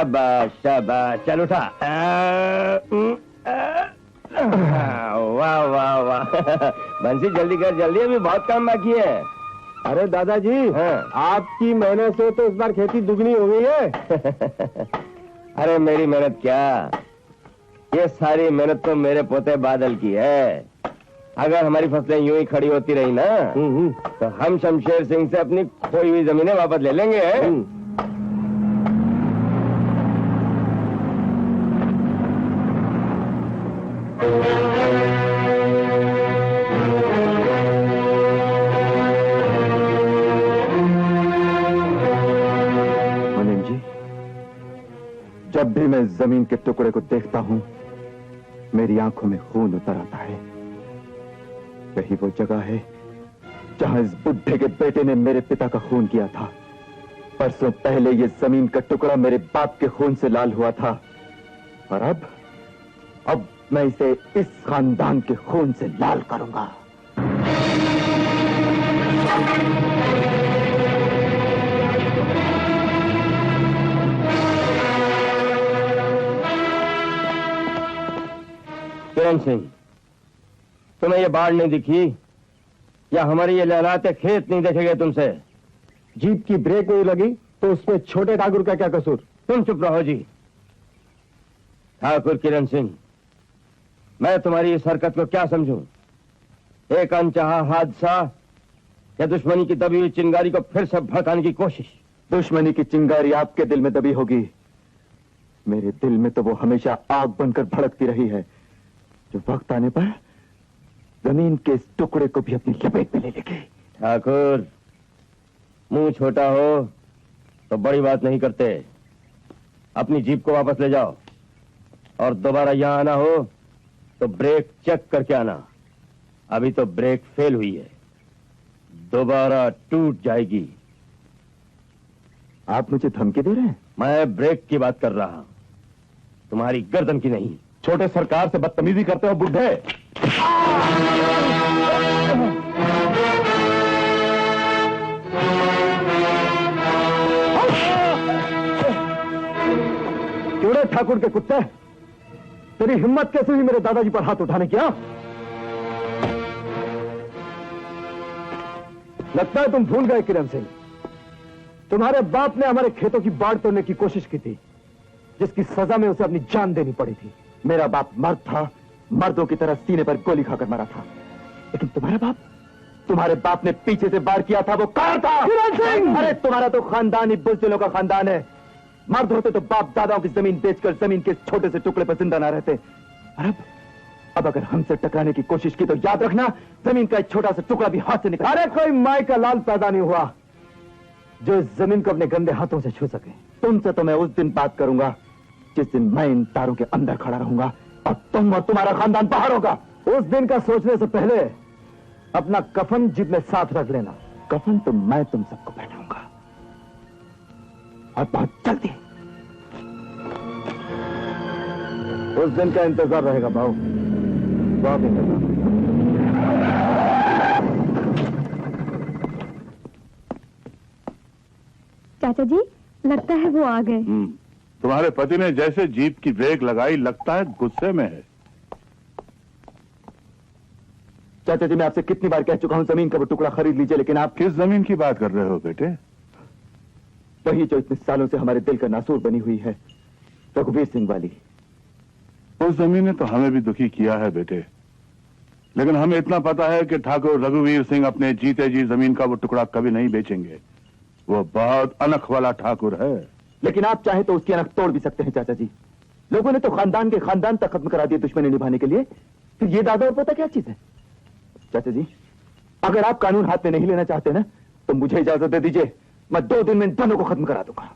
शाबाश शाबाश, चल उठा। वाह वाह वाह। बंसी जल्दी कर जल्दी, अभी बहुत काम बाकी है। अरे दादाजी, हाँ। आपकी मेहनत से तो इस बार खेती दुगनी हो गई है। अरे मेरी मेहनत क्या, ये सारी मेहनत तो मेरे पोते बादल की है। अगर हमारी फसलें यूं ही खड़ी होती रही ना तो हम शमशेर सिंह से अपनी खोई हुई जमीनें वापस ले लेंगे। मुनीम जी, जब भी मैं जमीन के टुकड़े को देखता हूं मेरी आंखों में खून उतर आता है। यही वो जगह है जहां इस बुढ़े के बेटे ने मेरे पिता का खून किया था। परसों पहले ये जमीन का टुकड़ा मेरे बाप के खून से लाल हुआ था, और अब मैं इसे इस खानदान के खून से लाल करूंगा। किरण सिंह, तुम्हें ये बाढ़ नहीं दिखी या हमारी ये लहलाते खेत नहीं देखे गए तुमसे? जीप की ब्रेक नहीं लगी तो उसमें छोटे ठाकुर का क्या कसूर? तुम चुप रहो जी। ठाकुर किरण सिंह, मैं तुम्हारी इस हरकत को क्या समझूं? एक अनचाहा हादसा या दुश्मनी की दबी हुई चिंगारी को फिर से भड़काने की कोशिश? दुश्मनी की चिंगारी आपके दिल में दबी होगी, मेरे दिल में तो वो हमेशा आग बनकर भड़कती रही है, जो वक्त आने पर जमीन के इस टुकड़े को भी अपनी लपेट में ले लेगी। ठाकुर, मुंह छोटा हो तो बड़ी बात नहीं करते। अपनी जीप को वापस ले जाओ और दोबारा यहां आना हो तो ब्रेक चेक करके आना। अभी तो ब्रेक फेल हुई है, दोबारा टूट जाएगी। आप मुझे धमकी दे रहे हैं? मैं ब्रेक की बात कर रहा हूं, तुम्हारी गर्दन की नहीं। छोटे सरकार से बदतमीजी करते हो बुढ़े। क्यों ठाकुर के कुत्ते, तेरी हिम्मत कैसे हुई मेरे दादाजी पर हाथ उठाने की? लगता है तुम भूल गए किरण सिंह, तुम्हारे बाप ने हमारे खेतों की बाढ़ तोड़ने की कोशिश की थी, जिसकी सजा में उसे अपनी जान देनी पड़ी थी। मेरा बाप मर्द था, मर्दों की तरह सीने पर गोली खाकर मरा था, लेकिन तुम्हारे बाप ने पीछे से वार किया था, वो कहां था? किरण सिंह! अरे तुम्हारा तो खानदान ही बुज़दिलों का खानदान है। मर्द होते तो बाप दादाओं की जमीन बेचकर जमीन के छोटे से टुकड़े पर जिंदा ना रहते। अब अगर हमसे टकराने की कोशिश की तो याद रखना, जमीन का एक छोटा सा टुकड़ा भी हाथ से निकल। अरे कोई माई का लाल पैदा नहीं हुआ जो इस जमीन को अपने गंदे हाथों से छू सके। तुमसे तो मैं उस दिन बात करूंगा जिस दिन मैं इन तारों के अंदर खड़ा रहूंगा और तुम और तुम्हारा खानदान बाहर होगा। उस दिन का सोचने से पहले अपना कफन जीप में साथ रख लेना। कफन तो मैं तुम सबको पहनाऊंगा, और बहुत जल्दी। उस दिन का इंतजार रहेगा भाऊ, बहुत इंतजार। चाचा जी, लगता है वो आ गए। तुम्हारे पति ने जैसे जीप की ब्रेक लगाई, लगता है गुस्से में है। चाचा जी, मैं आपसे कितनी बार कह चुका हूं जमीन का वो टुकड़ा खरीद लीजिए, लेकिन आप। किस जमीन की बात कर रहे हो बेटे? वही जो इतने सालों से हमारे दिल का नासूर बनी हुई है, रघुवीर सिंह वाली। उस जमीन ने तो हमें भी दुखी किया है बेटे, लेकिन हमें इतना पता है कि ठाकुर रघुवीर सिंह अपने जीते जी जमीन का वो टुकड़ा कभी नहीं बेचेंगे। वो बहुत अनख वाला ठाकुर है। लेकिन आप चाहे तो उसकी अनख तोड़ भी सकते हैं चाचा जी। लोगों ने तो खानदान के खानदान तक खत्म करा दिए दुश्मनी निभाने के लिए, फिर ये दादा और पोता क्या चीज है? चाचा जी, अगर आप कानून हाथ में नहीं लेना चाहते ना तो मुझे इजाजत दे दीजिए, मैं 2 दिन में इन दोनों को खत्म करा दूंगा।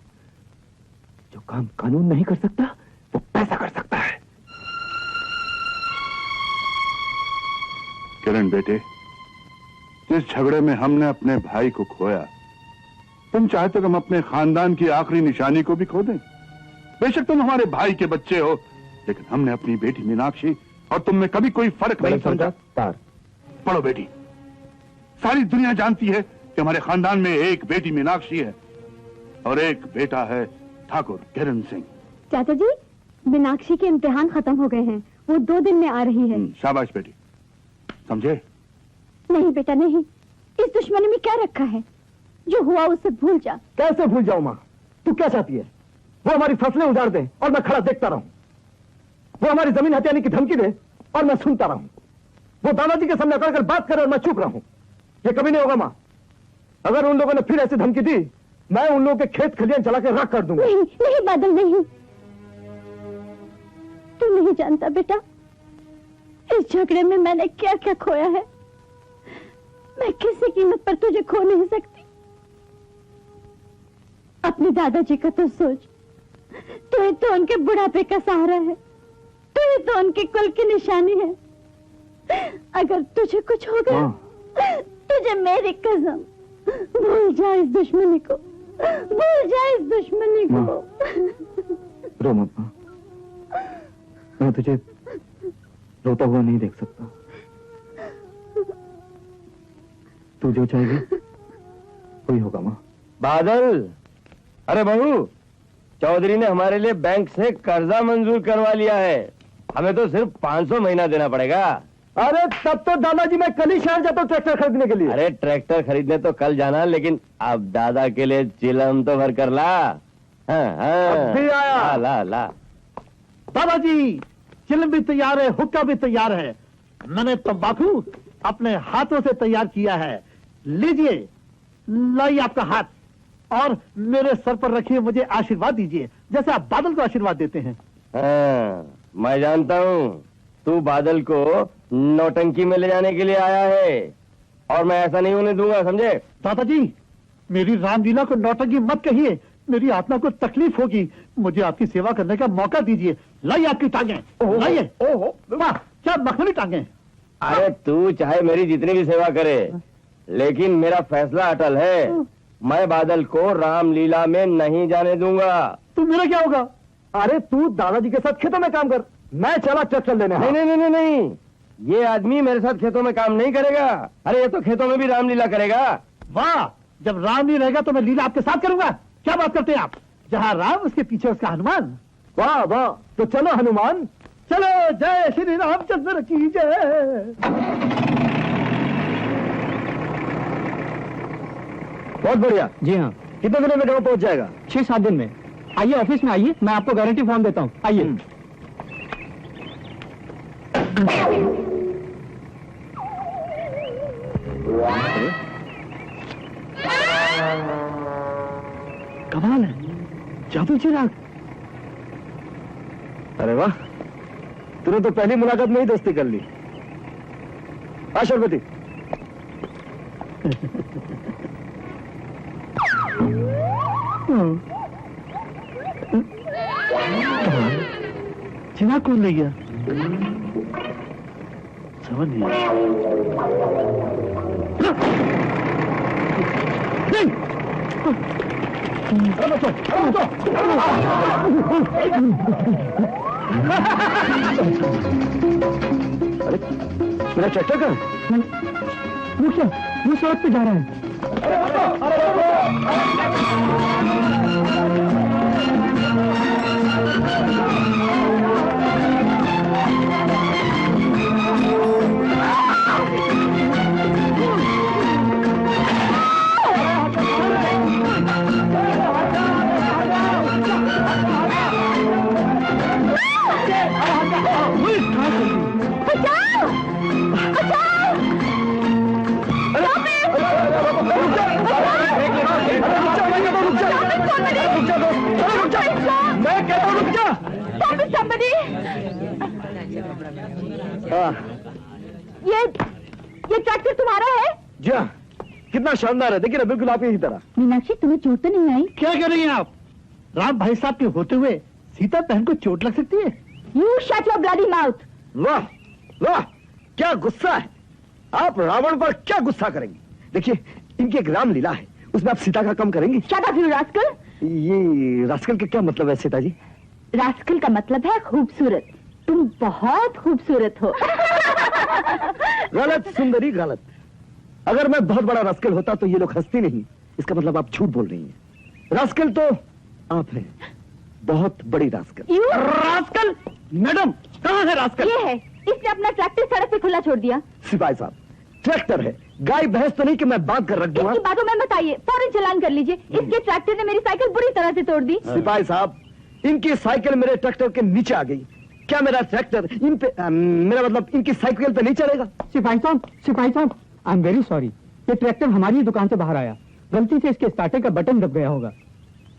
जो काम कानून नहीं कर सकता वो पैसा कर सकता है। किरण बेटे, जिस झगड़े में हमने अपने भाई को खोया, तुम चाहते तो हम अपने खानदान की आखिरी निशानी को भी खो दें। बेशक तुम हमारे भाई के बच्चे हो, लेकिन हमने अपनी बेटी मीनाक्षी और तुम में कभी कोई फर्क नहीं समझा। पढ़ो बेटी, सारी दुनिया जानती है कि हमारे खानदान में एक बेटी मीनाक्षी है और एक बेटा है ठाकुर किरण सिंह। चाचा जी, मीनाक्षी के इम्तिहान खत्म हो गए हैं, वो 2 दिन में आ रही है। शाबाश बेटी, समझे? नहीं बेटा नहीं, इस दुश्मनी में क्या रखा है? जो हुआ उसे भूल जा। कैसे भूल जाऊं माँ? तू क्या चाहती है? वो हमारी फसलें उजाड़ दे और मैं खड़ा देखता रहूं, वो हमारी जमीन हथियाने की धमकी दे और मैं सुनता रहूं, वो दादाजी के सामने अकड़ कर बात करे और मैं चुप रहूं? ये कभी नहीं होगा माँ। अगर उन लोगों ने फिर ऐसी धमकी दी, मैं उन लोगों के खेत खलियान जला के राख कर दूंगा। नहीं नहीं बादल नहीं, तू नहीं जानता बेटा, इस झगड़े में मैंने क्या क्या खोया है। मैं किसी कीमत पर तुझे खो नहीं सकती। अपने दादाजी का तो सोच, तू ही तो उनके बुढ़ापे का सहारा है, तू ही तो उनके कुल की निशानी है। अगर तुझे कुछ हो गया, तुझे मेरी कसम, भूल जा इस दुश्मनी को, भूल जा इस दुश्मनी को। रो मत माँ, मैं तुझे रोता हुआ नहीं देख सकता। तू जो चाहेगी वही होगा माँ। बादल, अरे बहू, चौधरी ने हमारे लिए बैंक से कर्जा मंजूर करवा लिया है। हमें तो सिर्फ 500 महीना देना पड़ेगा। अरे तब तो दादाजी मैं कल ही शहर जाता हूँ ट्रैक्टर खरीदने के लिए। अरे ट्रैक्टर खरीदने तो कल जाना, लेकिन अब दादा के लिए चिलम तो भर कर ला। हाँ, अब भी आया। ला ला। दादाजी, चिलम भी तैयार है, हुक्का भी तैयार है। मैंने तंबाकू अपने हाथों से तैयार किया है। लीजिए, लाइए आपका हाथ और मेरे सर पर रखिए, मुझे आशीर्वाद दीजिए जैसे आप बादल को आशीर्वाद देते हैं। हाँ, मैं जानता हूँ तू बादल को नौटंकी में ले जाने के लिए आया है, और मैं ऐसा नहीं होने दूंगा, समझे? दादाजी, मेरी रामलीला को नौटंकी मत कहिए, मेरी आत्मा को तकलीफ होगी। मुझे आपकी सेवा करने का मौका दीजिए। लाइए आपकी टांगें, लाइए। ओहो, वाह, क्या मखमली टांगें। अरे तू चाहे मेरी जितनी भी सेवा करे, लेकिन मेरा फैसला अटल है। मैं बादल को रामलीला में नहीं जाने दूंगा। तो मेरा क्या होगा? अरे तू दादाजी के साथ खेतों में काम कर, मैं चला ट्रैक्टर लेने। नहीं नहीं नहीं नहीं, ये आदमी मेरे साथ खेतों में काम नहीं करेगा। अरे ये तो खेतों में भी रामलीला करेगा। वाह, जब राम नहीं रहेगा तो मैं लीला आपके साथ करूंगा। क्या बात करते हैं आप? जहाँ राम उसके पीछे उसका हनुमान। वाह वाह, तो चलो हनुमान, चलो। जय श्री रामचंद्र की जय। बहुत बढ़िया। जी हाँ, कितने दिनों में गाँव पहुंच जाएगा? 6-7 दिन में। आइए ऑफिस में आइए, मैं आपको गारंटी फॉर्म देता हूँ। आइए। कमाल है, जादू चिराग। अरे वाह, तूने तो पहली मुलाकात में ही दोस्ती कर ली। शरबती, चिराग कौन ले गया? समझ नहीं आया। नहीं! अरे मेरा ट्रैक्टर का वो क्या, वो सड़क पे जा रहा है। मैं कहता हूँ रुक जा। ये ट्रैक्टर तुम्हारा है? जी हाँ, कितना शानदार है, देखिए ना, बिल्कुल आप ही तरह। मीनाक्षी, तुम्हें चोट तो नहीं आई? क्या कर रही हैं आप? राम भाई साहब के होते हुए सीता बहन को चोट लग सकती है? You shut your bloody mouth! वाह वाह, क्या गुस्सा है। आप रावण पर क्या गुस्सा करेंगे? देखिए, इनकी एक रामलीला है, उसमें आप सीता का कम करेंगे? Shut up, you rascal! ये रास्कल का क्या मतलब है सीता जी? रास्कल का मतलब है खूबसूरत। तुम बहुत खूबसूरत हो। गलत सुंदरी, गलत। अगर मैं बहुत बड़ा रास्कल होता तो ये लोग हंसती नहीं। इसका मतलब आप झूठ बोल रही हैं। रास्कल तो आप हैं, बहुत बड़ी रास्कल। You rascal? मैडम कहाँ है रास्कल? ये है, इसने अपना ट्रैक्टर सड़क पे खुला छोड़ दिया। सिपाही साहब, ट्रैक्टर है, गाय भैंस तो नहीं कि मैं बांध कर रख दूंगा। इसकी बातों में बताइए, फौरन चालान कर लीजिए। इसके ट्रैक्टर ने मेरी साइकिल बुरी तरह से तोड़ दी। सिपाही साहब, इनकी साइकिल मेरे ट्रैक्टर के नीचे आ गई। क्या मेरा ट्रैक्टर इन पे मेरा मतलब इनकी साइकिल पे नहीं चलेगा? सिपाही साहब, आई एम वेरी सॉरी। ये ट्रैक्टर हमारी दुकान से बाहर आया, गलती से इसके स्टार्टर का बटन दब गया होगा।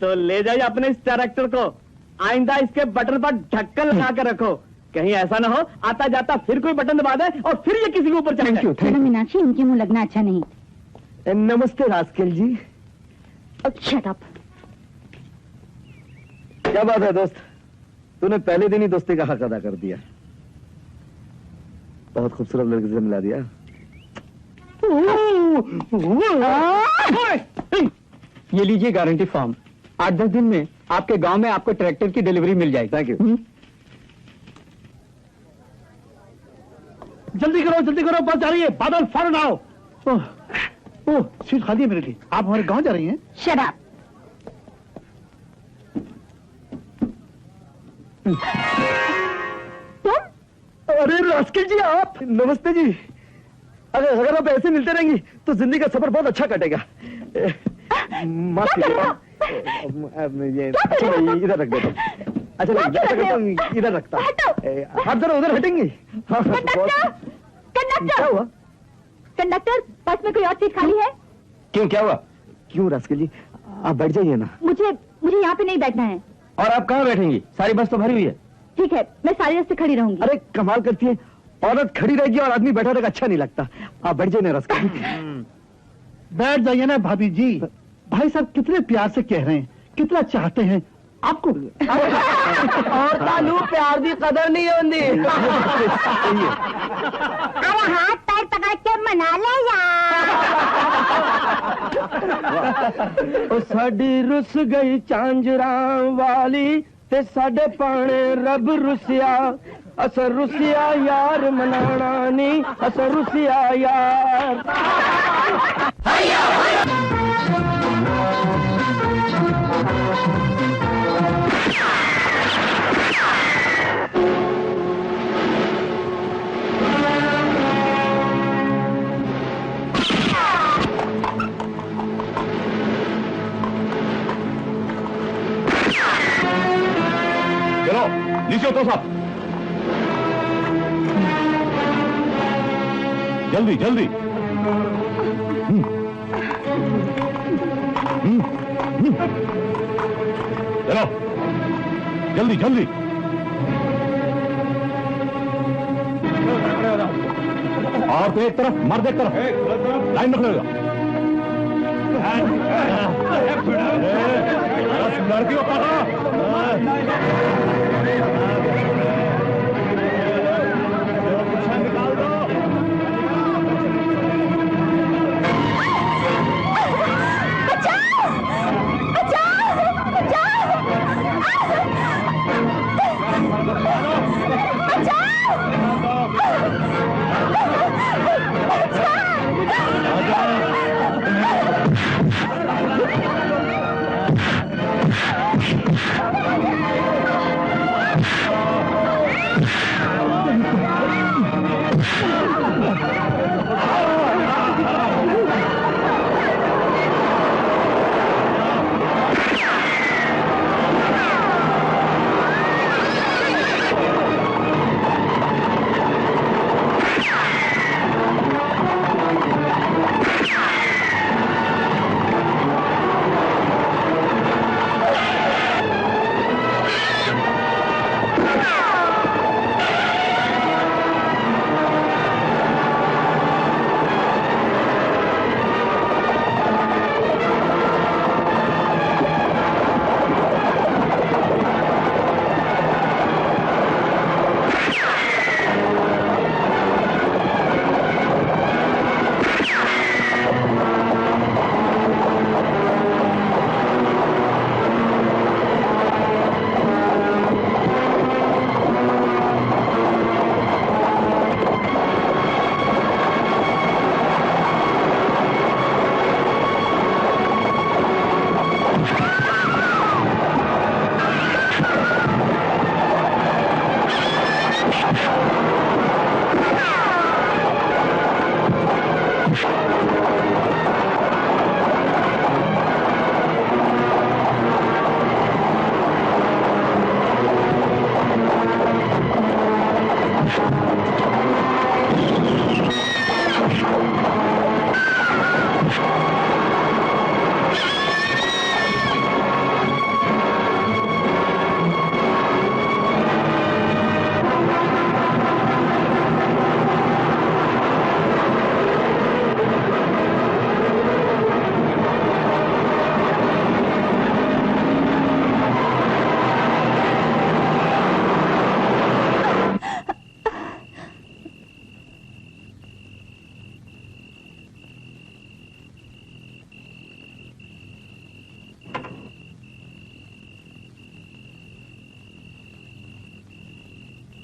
तो ले जाइए अपने इस ट्रैक्टर को, आइंदा इसके बटन पर ढक्कन लगा कर रखो, कहीं ऐसा ना हो आता जाता फिर कोई बटन दबा दे और फिर ये किसी के ऊपर चढ़ जाए। चलो मीनाक्षी, इनके मुंह लगना अच्छा नहीं। नमस्ते रास्कल जी। Shut up. क्या बात है दोस्त, तूने पहले दिन ही दोस्ती का हक अदा कर दिया। बहुत खूबसूरत लड़के से मिला दिया। ये लीजिए गारंटी फॉर्म, 8-10 दिन में आपके गांव में आपको ट्रैक्टर की डिलीवरी मिल जाएगी। Thank you. जल्दी करो, बस जा रही है, बादल फौरन आओ। ओह, सीट खाली है मेरे लिए। आप हमारे गांव जा रही हैं? Shut up. तुम? अरे रास्कल जी आप, नमस्ते जी। अगर आप ऐसे मिलते रहेंगी तो जिंदगी का सफर बहुत अच्छा कटेगा। माफ कीजिएगा। ये अच्छा नहीं, इधर रख देता हूँ। अच्छा नहीं, ऐसा करता हूँ, इधर रखता हूँ। आप जरा उधर हटेंगी? हाँ, क्या हुआ? कंडक्टर, बस में कोई और सीट खाली है? क्यों, क्या हुआ? क्यों रास्कल जी, आप बैठ जाइए ना। मुझे यहाँ पे नहीं बैठना है। और आप कहाँ बैठेंगी? सारी बस तो भरी हुई है। ठीक है, मैं सारी रास्ते खड़ी रहूंगी। अरे कमाल करती है, औरत खड़ी रहेगी और आदमी बैठा रहेगा, अच्छा नहीं लगता। आप बैठ जाइए ना रास्कल जी। बैठ जाइए ना भाभी जी। भाई साहब कितने प्यार से कह रहे हैं, कितना चाहते हैं आपको। और तालू प्यार की कदर नहीं होती। अरे हाथ पैर पकड़ के मना ले ओ साडी रुस गई झांझरां वाली ते साडे पाने रब रुसिया, अस रुसिया यार मनाना नी, अस रुसिया यार। चलो नीचे उतरो साहब, जल्दी जल्दी। चलो जल्दी जल्दी। और तो एक तरफ, मर्द एक तरफ, लाइन रख लेगा। लड़की को पकड़ो। निकाल दो।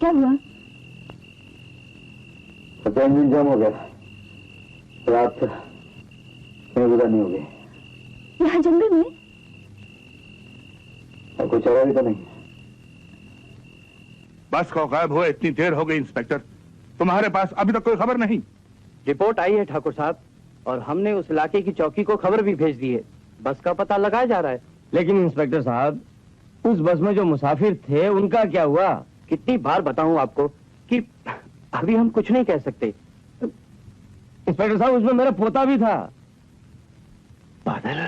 क्या हुआ? इंजन जाम हो गया, रात गुजारनी हो गई। यहाँ जंगल में? और कोई चारा भी तो नहीं। बस को गायब हुए इतनी देर हो गई इंस्पेक्टर, तुम्हारे पास अभी तक कोई खबर नहीं? रिपोर्ट आई है ठाकुर साहब, और हमने उस इलाके की चौकी को खबर भी भेज दी है। बस का पता लगाया जा रहा है। लेकिन इंस्पेक्टर साहब, उस बस में जो मुसाफिर थे उनका क्या हुआ? कितनी बार बताऊं आपको कि अभी हम कुछ नहीं कह सकते। इंस्पेक्टर साहब, उसमें मेरा पोता भी था। बादल,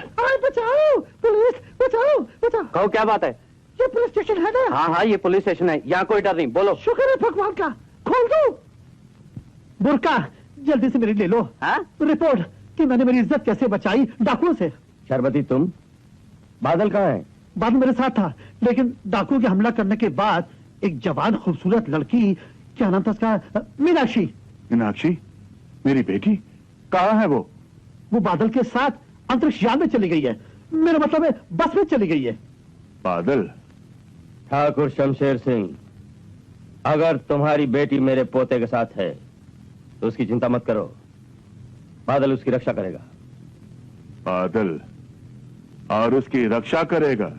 बचाओ, पुलिस, बचाओ, बचाओ। कहो, क्या बात है? ये पुलिस स्टेशन है ना? हाँ हाँ, ये पुलिस स्टेशन है, यहाँ कोई डर नहीं। बोलो। शुक्र है भगवान का, खोल दो। बुरका जल्दी से मेरी ले लो। हाँ? रिपोर्ट कि मैंने मेरी इज्जत कैसे बचाई डाकुओं से। शरबती, तुम? बादल कहाँ है? बादल मेरे साथ था, लेकिन डाकुओं के हमला करने के बाद एक जवान खूबसूरत लड़की, क्या नाम था उसका, मीनाक्षी। मीनाक्षी मेरी बेटी कहाँ है वो? वो बादल के साथ अंतरिक्ष यान में चली गई है। मेरा मतलब है बस में चली गई है। बादल? ठाकुर शमशेर सिंह, अगर तुम्हारी बेटी मेरे पोते के साथ है तो उसकी चिंता मत करो, बादल उसकी रक्षा करेगा। बादल और उसकी रक्षा करेगा?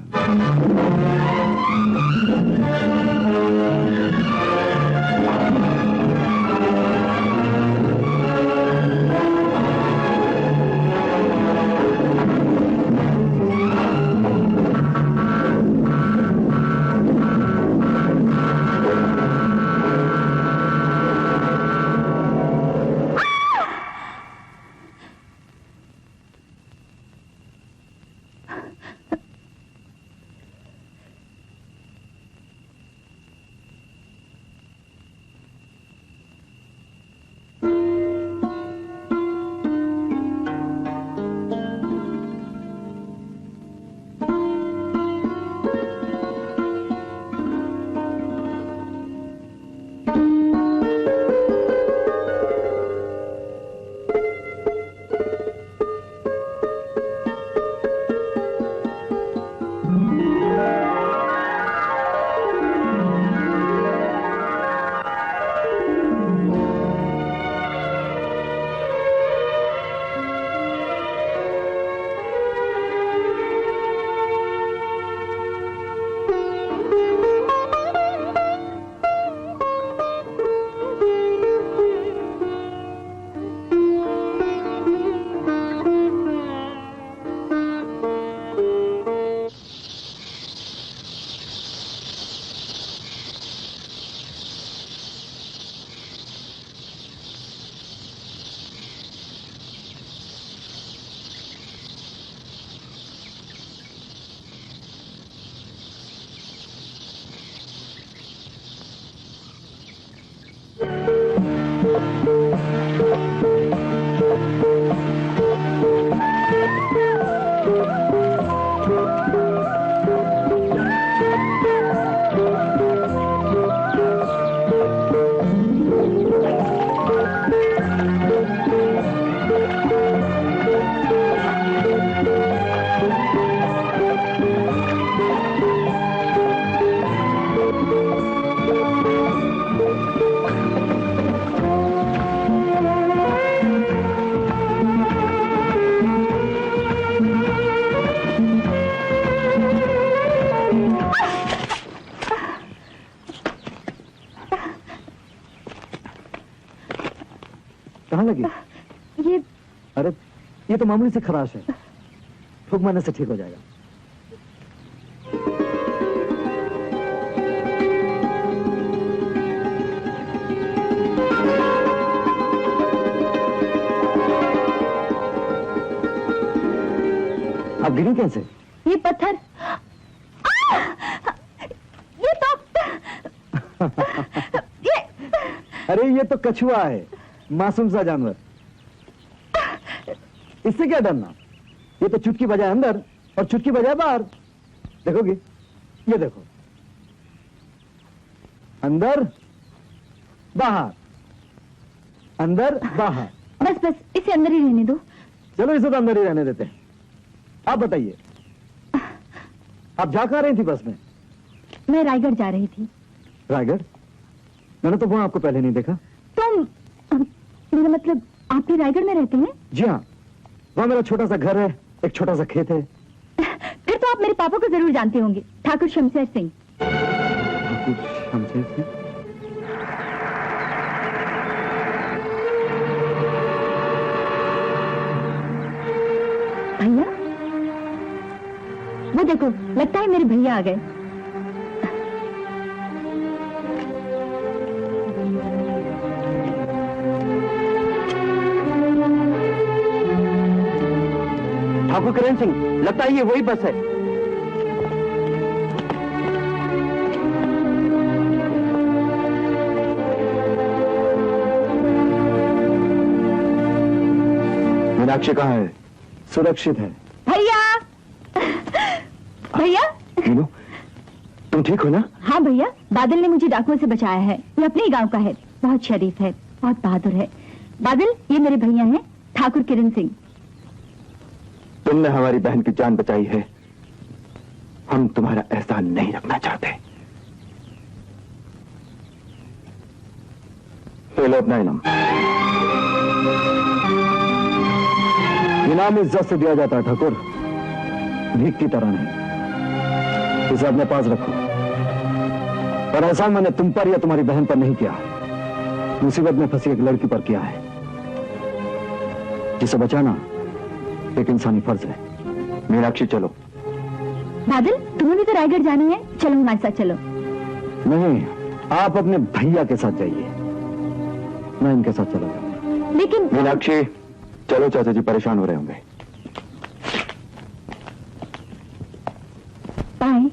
कहाँ लगी? ये अरे ये तो मामूली से खराश है, फूंक मारने से ठीक हो जाएगा। गिरी कैसे? ये पत्थर ये तो ये अरे ये तो कछुआ है, मासूम सा जानवर। इससे क्या डरना? ये तो चुटकी बजाए अंदर और चुटकी बजाए बाहर। देखोगी? ये देखो, अंदर बाहर, अंदर बाहर। बस बस इसे अंदर ही रहने दो। चलो इसे तो अंदर ही रहने देते हैं। आप बताइए, आप जा कहाँ रही थी बस में? मैं रायगढ़ जा रही थी। रायगढ़? मैंने तो वहां आपको पहले नहीं देखा। तुम मेरा मतलब आप भी रायगढ़ में रहते हैं? जी हाँ, वहां मेरा छोटा सा घर है, एक छोटा सा खेत है। फिर तो आप मेरे पापा को जरूर जानते होंगे, ठाकुर शमशेर सिंह। ठाकुर शमशेर सिंह? भैया, वो देखो, लगता है मेरे भैया आ गए। ठाकुर किरण सिंह, लगता है ये वही बस है। मीनाक्षी कहाँ है? सुरक्षित है। भैया भैया, मीनू, तुम ठीक हो ना? हाँ भैया, बादल ने मुझे डाकुओं से बचाया है। ये अपने ही गांव का है, बहुत शरीफ है, बहुत बहादुर है। बादल, ये मेरे भैया हैं, ठाकुर किरण सिंह। तुमने हमारी बहन की जान बचाई है, हम तुम्हारा एहसान नहीं रखना चाहते। ले लो अपना इनाम। इनाम इज्जत से दिया जाता है ठाकुर, भीख की तरह नहीं। इसे अपने पास रखो। पर एहसान मैंने तुम पर या तुम्हारी बहन पर नहीं किया, मुसीबत में फंसी एक लड़की पर किया है, जिसे बचाना एक इंसानी फर्ज है। मीनाक्षी चलो। बादल, तुम्हें भी तो रायगढ़ जाना है, चलो हमारे साथ चलो। नहीं, आप अपने भैया के साथ जाइए, मैं इनके साथ चला जाऊंगा। लेकिन मीनाक्षी चलो, चाचा जी परेशान हो रहे होंगे। बाय।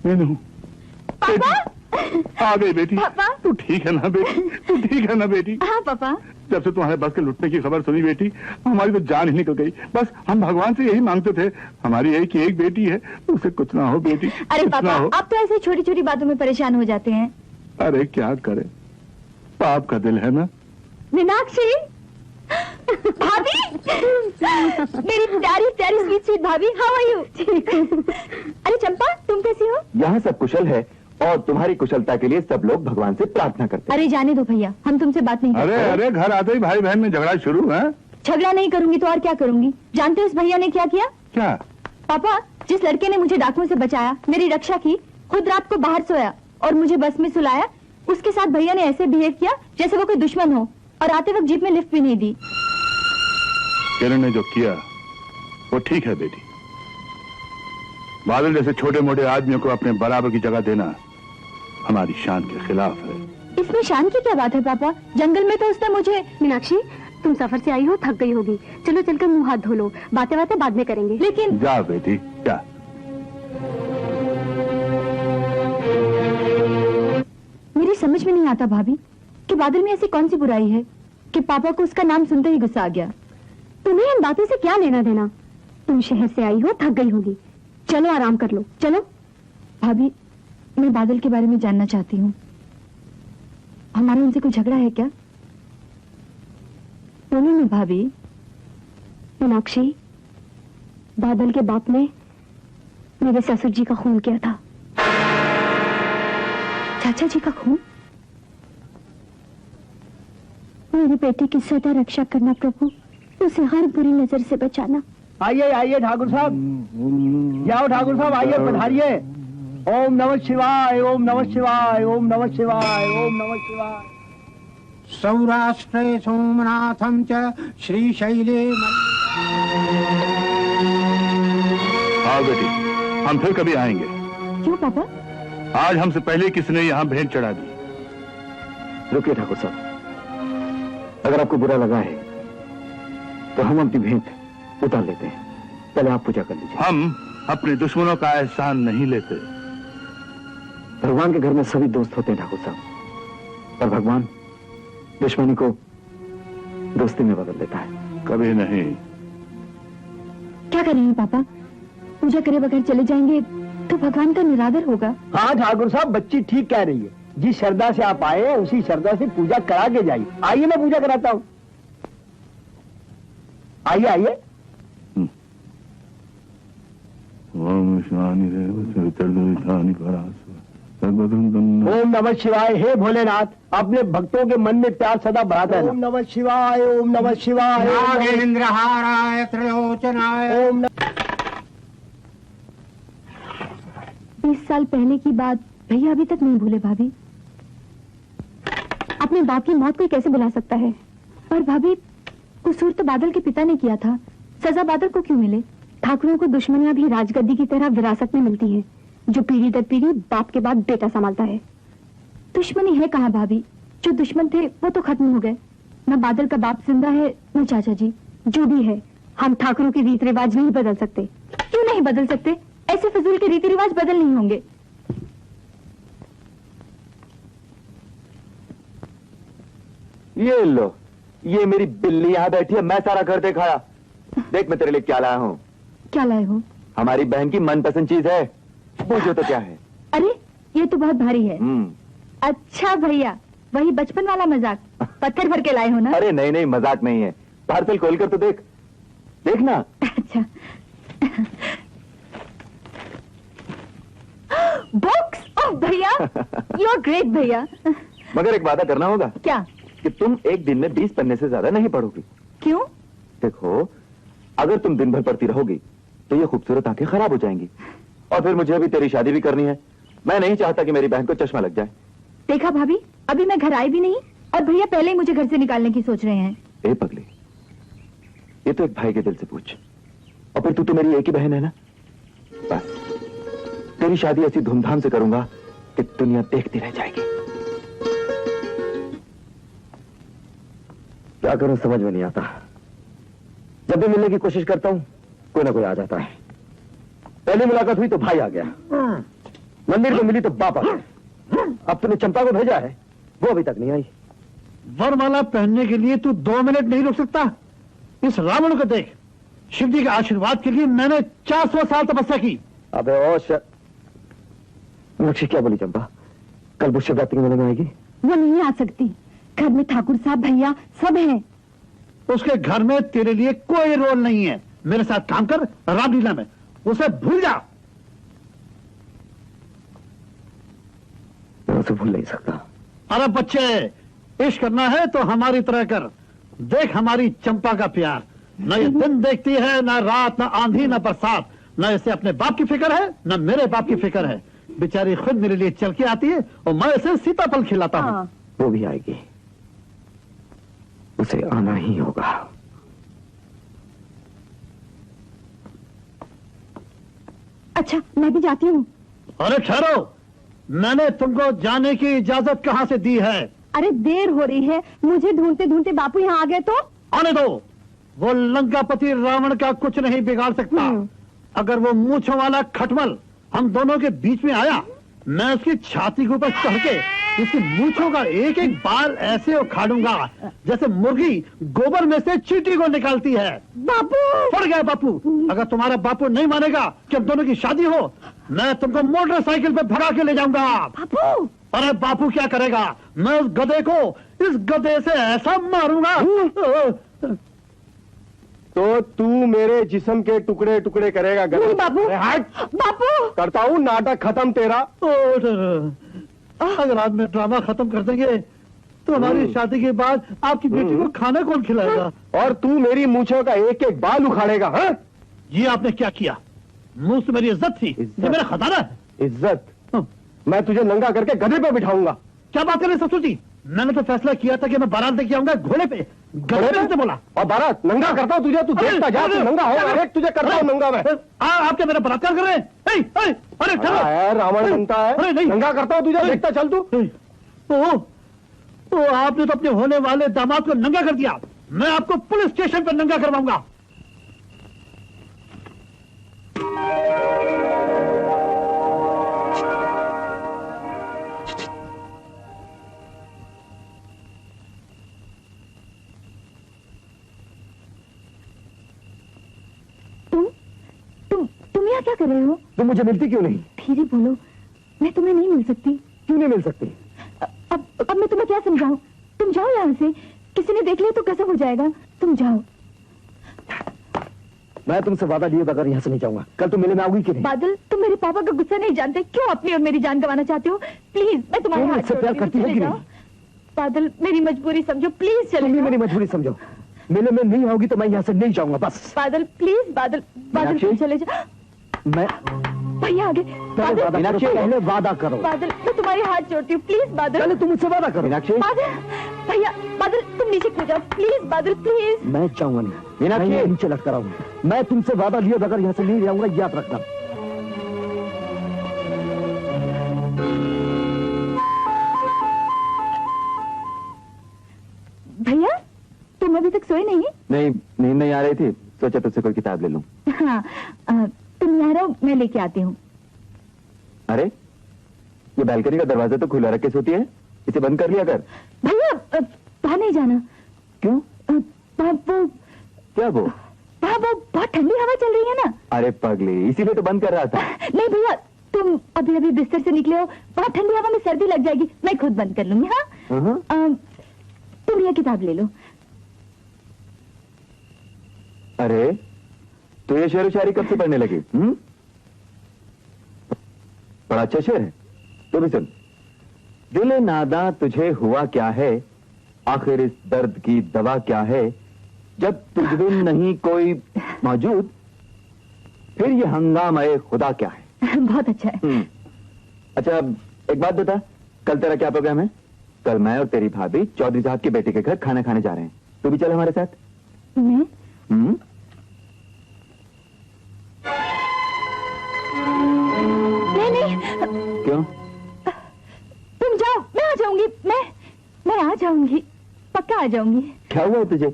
मीनू, पापा, आ गई बेटी। पापा। तू ठीक है ना बेटी? तू ठीक है ना बेटी? हाँ पापा। जब से तुम्हारे बस के लुटने की खबर सुनी बेटी, हमारी तो जान ही निकल गई। बस हम भगवान से यही मांगते थे, हमारी एक ही एक बेटी है, उसे कुछ ना हो बेटी। अरे कुछ पापा, ना हो। आप तो ऐसे छोटी छोटी बातों में परेशान हो जाते हैं। अरे क्या करे, पाप का दिल है ना। मीनाक्षी, भाभी, मेरी प्यारी प्यारी स्वीट स्वीट भाभी, हाउ आर यू? अरे चंपा, तुम कैसी हो? यहाँ सब कुशल है और तुम्हारी कुशलता के लिए सब लोग भगवान से प्रार्थना करते हैं। अरे जाने दो भैया, हम तुमसे बात नहीं अरे करते। अरे, घर आते ही भाई बहन में झगड़ा शुरू है। झगड़ा नहीं करूंगी तो और क्या करूंगी? जानते हो उस भैया ने क्या किया? क्या? पापा, जिस लड़के ने मुझे डाकुओं से बचाया, मेरी रक्षा की, खुद रात को बाहर सोया और मुझे बस में सुलाया, उसके साथ भैया ने ऐसे बिहेव किया जैसे वो कोई दुश्मन हो, और आते वक्त जीप में लिफ्ट भी नहीं दी। किरण ने जो किया वो ठीक है बेटी। बादल जैसे छोटे मोटे आदमियों को अपने बराबर की जगह देना हमारी शान के खिलाफ है। इसमें शान की क्या बात है पापा? जंगल में तो उसने मुझे। मीनाक्षी, तुम सफर से आई हो, थक गई होगी, चलो चलकर मुंह हाथ धो लो, बातें बातें बाद में करेंगे। लेकिन जा बेटी जा। मेरी समझ में नहीं आता भाभी कि बादल में ऐसी कौन सी बुराई है कि पापा को उसका नाम सुनते ही गुस्सा आ गया। तुम्हें इन बातों से क्या लेना देना? तुम शहर से आई हो, थक गई होगी, चलो आराम कर लो, चलो। भाभी, मैं बादल के बारे में जानना चाहती हूँ। हमारा उनसे कोई झगड़ा है क्या? बोलो ना भाभी। मीनाक्षी, बादल के बाप ने मेरे ससुर जी का खून किया था। चाचा जी का खून? मेरी बेटी की सदा रक्षा करना प्रभु, उसे हर बुरी नजर से बचाना। आइए आइए ठाकुर साहब, जाओ ठाकुर साहब, आइए पधारिए। ओम नमः शिवाय, ओम नमः शिवाय, ओम नमः शिवाय, ओम नमः शिवाय। सौराष्ट्रे सोमनाथं च श्रीशैले आओ बेटी, हम फिर कभी आएंगे। क्यों पापा? आज हमसे पहले किसी ने यहाँ भेंट चढ़ा दी। रुकिए ठाकुर साहब, अगर आपको बुरा लगा है तो हम अपनी भेंट उतार लेते हैं। पहले आप पूजा कर लीजिए। हम अपने दुश्मनों का एहसान नहीं लेते। भगवान के घर में सभी दोस्त होते हैं ठाकुर साहब, पर भगवान दुश्मनी को दोस्ती में बदल देता है। कभी नहीं। क्या करेंगे पापा? पूजा करे बगैर चले जाएंगे तो भगवान का निरादर होगा। हाँ ठाकुर साहब, बच्ची ठीक कह रही है। जिस श्रद्धा से आप आए हैं उसी श्रद्धा से पूजा करा के जाइए। आइए मैं पूजा कराता हूँ। आइए आइए। ओम नमः शिवाय। हे भोलेनाथ, अपने भक्तों के मन में प्यार सदा बढ़ाता है। ओम नमः शिवाय, ओम नमः शिवाय। नागेंद्रहाराय त्रिलोचनाय। ओम 20 साल पहले की बात भैया अभी तक नहीं भूले भाभी। अपने बाप की मौत कोई कैसे बुला सकता है? पर भाभी, कसूर तो बादल के पिता ने किया था, सजा बादल को क्यों मिले? ठाकुरों को दुश्मनियां भी राजगद्दी की तरह विरासत में मिलती हैं, जो पीढ़ी दर पीढ़ी बाप के बाद बेटा संभालता है। दुश्मनी है कहाँ भाभी? जो दुश्मन थे वो तो खत्म हो गए। न बादल का बाप जिंदा है, न चाचा जी। जो भी है, हम ठाकुरों के रीति रिवाज नहीं बदल सकते। क्यों नहीं बदल सकते? ऐसे फजूल के रीति रिवाज बदल नहीं होंगे। ये लो, ये मेरी बिल्ली यहाँ बैठी है, मैं सारा घर दिखाया। देख मैं तेरे लिए क्या लाया हूँ। क्या लाए हो? हमारी बहन की मनपसंद चीज है। पूछो तो क्या है? अरे ये तो बहुत भारी है। हम्म। अच्छा भैया, वही बचपन वाला मजाक पत्थर भर के लाए हो ना? अरे नहीं नहीं, मजाक नहीं है। पार्सल खोल कर तो देख, देखना। अच्छा। बुक्स? ओह भैया, यू आर ग्रेट भैया। मगर एक वादा करना होगा। क्या? कि तुम एक दिन में 20 पन्ने से ज्यादा नहीं पढ़ोगी। क्यों? देखो, अगर तुम दिन भर पढ़ती रहोगी तो ये खूबसूरत आंखें खराब हो जाएंगी, और फिर मुझे अभी तेरी शादी भी करनी है। मैं नहीं चाहता कि मेरी बहन को चश्मा लग जाए। देखा भाभी, अभी मैं घर आई भी नहीं और भैया पहले ही मुझे घर से निकालने की सोच रहे हैं। ए पगली, ये तो एक भाई के दिल से पूछ। और फिर तू तो मेरी एक ही बहन है ना। बस तेरी शादी ऐसी धूमधाम से करूंगा कि दुनिया देखती रह जाएगी। क्या करूं समझ में नहीं आता। जब भी मिलने की कोशिश करता हूं कोई ना कोई आ जाता है। पहली मुलाकात हुई तो भाई आ गया, मंदिर में मिली तो बाप आ गया। अब तूने चंपा को भेजा है, वो अभी तक नहीं आई। वरमाला पहनने के लिए तू 2 मिनट नहीं रुक सकता? इस रावण को देख। शिव जी के आशीर्वाद के लिए मैंने 400 साल तपस्या की। अबे ओ लक्ष्य, क्या बोली चंपा? कल वो शिवरात्रि मेले में आएगी? वो नहीं आ सकती। घर में ठाकुर साहब भैया सब हैं। उसके घर में तेरे लिए कोई रोल नहीं है। मेरे साथ काम कर रामलीला में, उसे भूल जा। मैं उसे भूल नहीं सकता। अरे बच्चे, इश्क करना है तो हमारी तरह कर। देख हमारी चंपा का प्यार, न ये दिन देखती है, न रात, न आंधी, न बरसात। न इसे अपने बाप की फिक्र है, न मेरे बाप की फिक्र है। बेचारी खुद मेरे लिए चल के आती है और मैं इसे सीताफल खिलाता हूँ। हाँ। वो भी आएगी, उसे आना ही होगा। अच्छा, मैं भी जाती हूँ। अरे ठहरो, मैंने तुमको जाने की इजाजत कहाँ से दी है? अरे देर हो रही है, मुझे ढूंढते ढूंढते बापू यहाँ आ गए तो? आने दो। वो लंकापति रावण का कुछ नहीं बिगाड़ सकता। अगर वो मूंछों वाला खटमल हम दोनों के बीच में आया, मैं उसकी छाती के ऊपर चढ़ के इसकी मूंछों का एक एक बाल ऐसे उखाड़ूंगा जैसे मुर्गी गोबर में से चींटी को निकालती है। बापू! पड़ गया बापू। अगर तुम्हारा बापू नहीं मानेगा कि हम दोनों की शादी हो, मैं तुमको मोटरसाइकिल पे भगा के ले जाऊंगा। बापू! अरे बापू क्या करेगा? मैं उस गधे को इस गधे से ऐसा मारूंगा। तो तू मेरे जिस्म के टुकड़े टुकड़े करेगा? नहीं बापू! अरे हट! बापू! करता हूँ नाटक खत्म तेरा। अगर आज में ड्रामा खत्म कर देंगे तो हमारी शादी के बाद आपकी बेटी को खाना कौन खिलाएगा? और तू मेरी मूंछों का एक एक बाल उखाड़ेगा? हाँ? ये आपने क्या किया? मुंह से मेरी इज्जत थी, ये मेरा खजाना है। इज्जत? मैं तुझे नंगा करके गधे पे बिठाऊंगा। क्या बात कर रहे ससुर जी? मैंने तो फैसला किया था कि मैं बारात लेके आऊंगा घोड़े पे। घोड़े पे बोला। और बारात नंगा करता हूँ तुझे, तू देखता जा, तू नंगा हो, अरे तुझे करता हूँ नंगा मैं। आप क्या मेरा बलात्कार कर रहे हैं? अरे ठहरो। रावण बनता अरे है, नहीं। नंगा करता हूँ तुझे, देखता चल तू। तो आपने तो अपने होने वाले दामाद को नंगा कर दिया। मैं आपको पुलिस स्टेशन पर नंगा करवाऊंगा। तुम यहाँ क्या कर रहे हो? तुम मुझे मिलती क्यों नहीं? धीरे बोलो, मैं तुम्हें नहीं मिल सकती। क्यों नहीं मिल सकती? अब मैं तुम्हें क्या समझाऊं? तुम जाओ यहाँ से, किसी ने देख लिया तो गजब हो जाएगा। तुम जाओ। मैं तुमसे वादा लिए बगैर यहाँ से नहीं जाऊंगा। कल तुम मेले में आओगी कि नहीं? बादल, तुम मेरे पापा का गुस्सा नहीं जानते, क्यों अपनी और मेरी जान गंवाना चाहते हो? प्लीज, मैं तुम्हारे हाथ मुझसे प्यार करती हो कि नहीं? बादल, मेरी मजबूरी समझो, प्लीज चले तुम जाओ। मेरी मजबूरी समझो। मेले में नहीं आओगी तो मैं यहाँ से नहीं जाऊंगा, बस। बादल प्लीज, बादल तुम चले जाओ। मैं भैया आगे। मीनाक्षी, पहले वादा करो। बादल, मैं तुम्हारे हाथ जोड़ती हूँ, प्लीज बादल। पहले तुम मुझसे वादा करो। मीनाक्षी, बादल, भैया, बादल तुम नीचे कूद जाओ, प्लीज बादल, प्लीज। मैं जाऊंगा नहीं। मीनाक्षी, मैं नीचे लटका रहा हूँ। मैं तुमसे वादा लिए बगैर यहाँ से नहीं जाऊंगा, याद रखना। भैया, तुम अभी तक सोए नहीं? नहीं, नींद नहीं आ रही थी, सोचा तुझसे कोई किताब ले लूं। हाँ, तुम यहाँ रहो, मैं लेके आती हूँ। अरे, ये बालकनी का दरवाजा तो खुला रखे सोती है, इसे बंद कर लिया कर। भैया, बाहर नहीं जाना। क्यों? वो क्या वो? वहाँ वो बहुत ठंडी हवा चल रही है ना। अरे पगली, इसीलिए तो बंद कर रहा था। नहीं भैया, तुम अभी अभी बिस्तर से निकले हो, बहुत ठंडी हवा में सर्दी लग जाएगी, मैं खुद बंद कर लूंगी। हाँ, तुम ये किताब ले लो। अरे, तो ये शेर शायरी कब से पढ़ने लगी? बड़ा अच्छा शेर है, तो भी सुन। दिल नादा तुझे हुआ क्या है, आखिर इस दर्द की दवा क्या है, जब तुझ बिन नहीं कोई मौजूद, फिर ये हंगामा-ए खुदा क्या है। बहुत अच्छा है। अच्छा, एक बात बता, कल तेरा क्या प्रोग्राम है? कल मैं और तेरी भाभी चौधरी साहब के बेटे के घर खाना खाने जा रहे हैं, तू भी चल हमारे साथ। मैं? नहीं। क्यों? तुम जाओ, मैं आ जाऊंगी। मैं आ जाऊंगी, पक्का आ जाऊंगी। क्या हुआ है तुझे?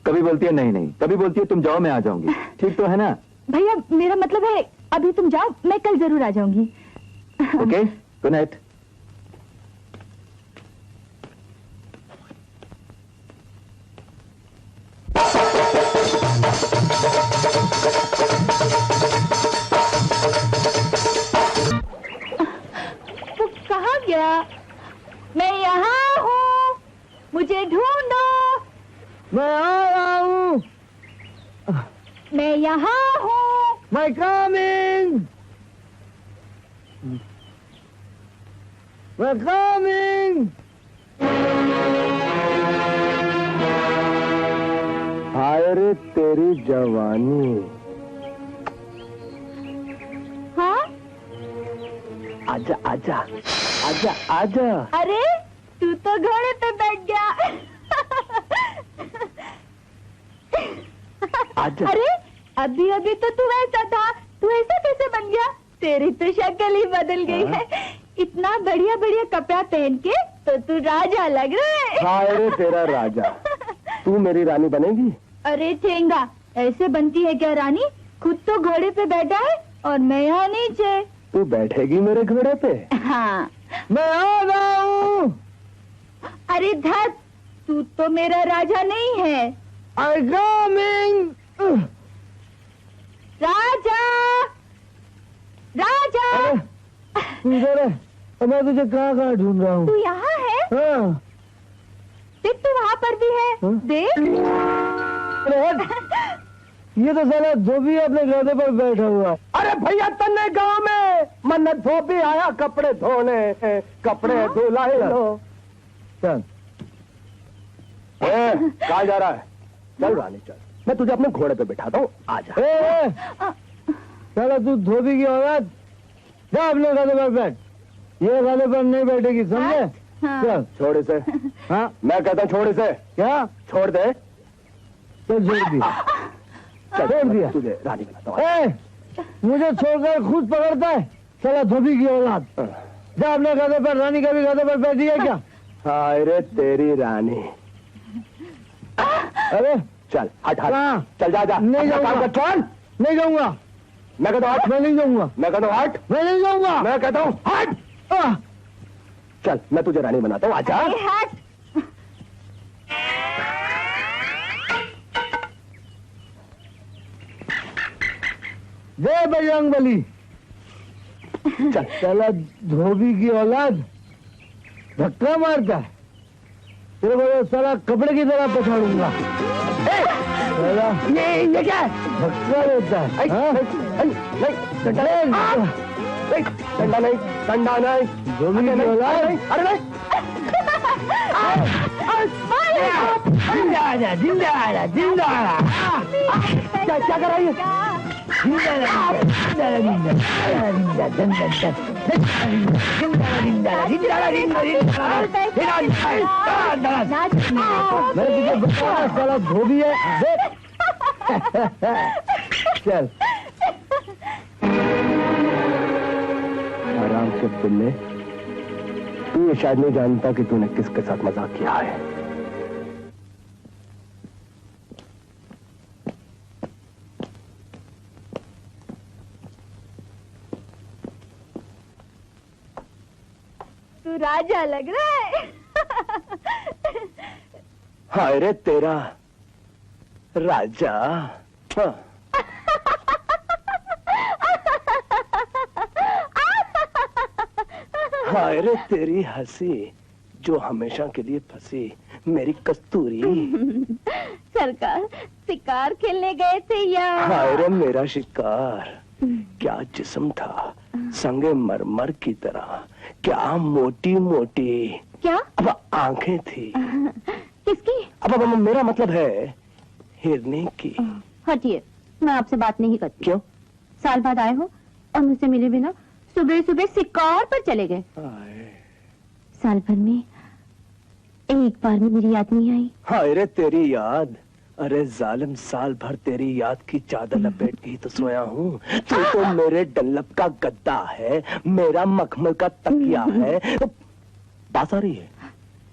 कभी बोलती है नहीं नहीं, कभी बोलती है तुम जाओ मैं आ जाऊंगी, ठीक तो है ना? भैया, मेरा मतलब है अभी तुम जाओ, मैं कल जरूर आ जाऊंगी। Okay, good night. वो कहाँ गया? मैं यहाँ हूँ, मुझे ढूंढो। मैं आ रहा हूँ। मैं यहाँ हूँ। मैं कमिंग। मैं कमिंग। हाय रे तेरी जवानी। हाँ? आजा आजा आजा आजा। अरे, तू तो घोड़े पे बैठ गया। आजा। अरे, अभी अभी तो तू ऐसा था, तू ऐसा कैसे बन गया? तेरी तो शक्ल ही बदल गई है। इतना बढ़िया बढ़िया कपड़ा पहन के तो तू राजा लग रहा है। हाय रे तेरा राजा। तू मेरी रानी बनेगी? अरे ठेंगा, ऐसे बनती है क्या रानी? खुद तो घोड़े पे बैठा है और मैं यहाँ नीचे। तू बैठेगी मेरे घोड़े पे? हाँ। मैं आ रहा हूँ। अरे धत, तू तो मेरा राजा नहीं है। I coming. राजा, राजा। इधर है, मैं तुझे कहाँ ढूंढ रहा हूँ। तू यहाँ है? हाँ। देख, तू वहाँ पर भी है। हाँ? देख। ये तो साला धोबी अपने गधे पर बैठा हुआ। अरे भैया, तन्ने गांव में मन धोबी आया कपड़े धोने, कपड़े धुलाई लो। चल। कहाँ जा रहा है? चल रानी चल, मैं तुझे अपने घोड़े पे बैठाता हूँ, आजा। चलो, तू धोबी की औरत, जा अपने गधे पर बैठ। ये गधे पर नहीं बैठेगी, समझे? हाँ। छोड़ इसे। हाँ मैं कहता हूँ छोड़ इसे। क्या छोड़ दे। तो छोड़ दिया चल, छोड़ दिया। तुझे रानी बनाता हूँ। मुझे छोड़कर खुद पकड़ता है चला धोबी की औलाद। जा अपने गधे पर, रानी का भी गधे पर बैठी है क्या? हाय रे तेरी रानी। अरे चल हट हट। कहाँ? चल जा जा। नहीं अपना काम जाऊंगा। कर, चल। नहीं जाऊंगा। मैं कहता हूँ हट। मैं नहीं जाऊंगा। मैं कहता हूँ हट। मैं नहीं जाऊंगा। मैं कहता हूँ हट। चल मैं तुझे रानी बनाता हूँ, आजा। अरे हट। जय बजरंग बली। चल चला धोबी की औलाद धक्का मारता है, तेरे को तो साला कपड़े की तरह पछाड़ूंगा। साला ये क्या है? धक्का देता है। हाँ? डंडा नहीं, डंडा नहीं। धोबी की औलाद। अरे नहीं। जिंदा आजा, जिंदा आजा, जिंदा आजा। क्या कर रही है? मैं तुझे बताया साला धोबी है। देख। चल आराम से पिल्ले, तू ये शायद नहीं जानता कि तूने किसके साथ मजाक किया है। तू राजा लग रहा है। हाय रे तेरा राजा। हाँ। हाय रे तेरी हंसी जो हमेशा के लिए फंसी, मेरी कस्तूरी। सरकार शिकार खेलने गए थे या? हाय रे मेरा शिकार, क्या जिस्म था, संगे मरमर की तरह, क्या मोटी मोटी। क्या? अब आंखें थी। किसकी? अब मेरा मतलब है हिरनी की। हटिए, मैं आपसे बात नहीं करती। क्यों? साल बाद आए हो और मुझसे मिले बिना सुबह सुबह शिकार पर चले गए। साल भर में एक बार में मेरी याद नहीं आई। हाय रे तेरी याद। अरे जालिम, साल भर तेरी याद की चादर लपेट के ही तो सोया हूँ। तू तो मेरे डल्लप का गद्दा है, मेरा मखमल का तकिया है। बात आ रही है?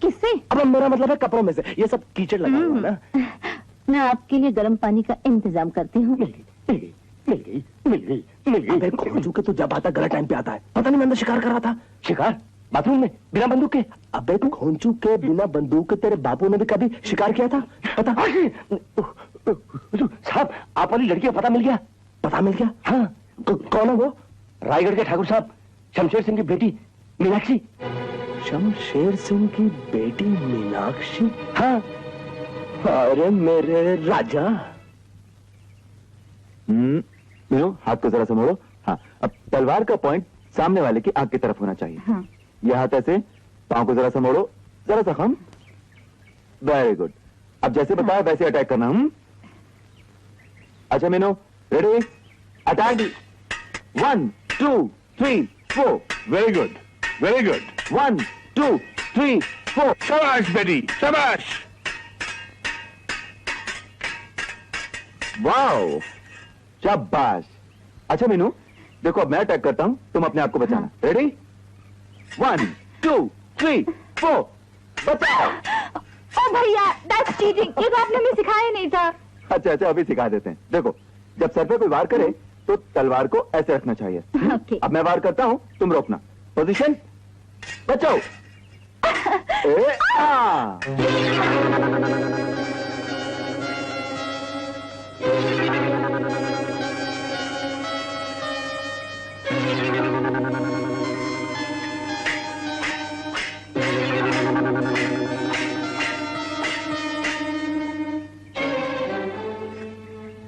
किससे? अब मेरा मतलब है कपड़ों में से। ये सब कीचड़ लगा हुआ ना। मैं आपके लिए गर्म पानी का इंतजाम करती हूँ। अबे खोजू के तू जब आता गलत टाइम पे आता है। पता नहीं मैं अंदर शिकार कर रहा था। शिकार? बाथरूम में बिना बंदूक के? अबे खोंचू के बिना बंदूक के तेरे बापू ने भी कभी शिकार किया था? पता? साहब, आप वाली लड़की का पता मिल गया? पता मिल गया? हाँ। कौन है वो? रायगढ़ के ठाकुर साहब, शमशेर सिंह की बेटी मीनाक्षी। शमशेर सिंह की बेटी मीनाक्षी? हाँ। अरे मेरे राजा। मीनू, हाथ को जरा सा मोड़ो। हाँ, अब तलवार का पॉइंट सामने वाले की आंख की तरफ होना चाहिए। हाँ। यह हाथ ऐसे, पांव को जरा सा मोड़ो, जरा सा कम। Very good. अब जैसे बताया वैसे अटैक करना। अच्छा Meenu, ready, attack. 1 2 3 4। Very good, very good. 1 2 3 4। शाबाश बेटी, शाबाश। वाओ, शाबाश। अच्छा मीनू, देखो अब मैं अटैक करता हूं, तुम अपने आप को बचाना। रेडी? 1 2 3 4। बचाओ। ओ भैया, दैट्स चीटिंग। ये तो आपने हमें सिखाया नहीं था। अच्छा अच्छा, अभी सिखा देते हैं। देखो, जब सर पे कोई वार करे तो तलवार को ऐसे रखना चाहिए। ओके। अब मैं वार करता हूं, तुम रोकना। पोजीशन, बचाओ। ए, आ।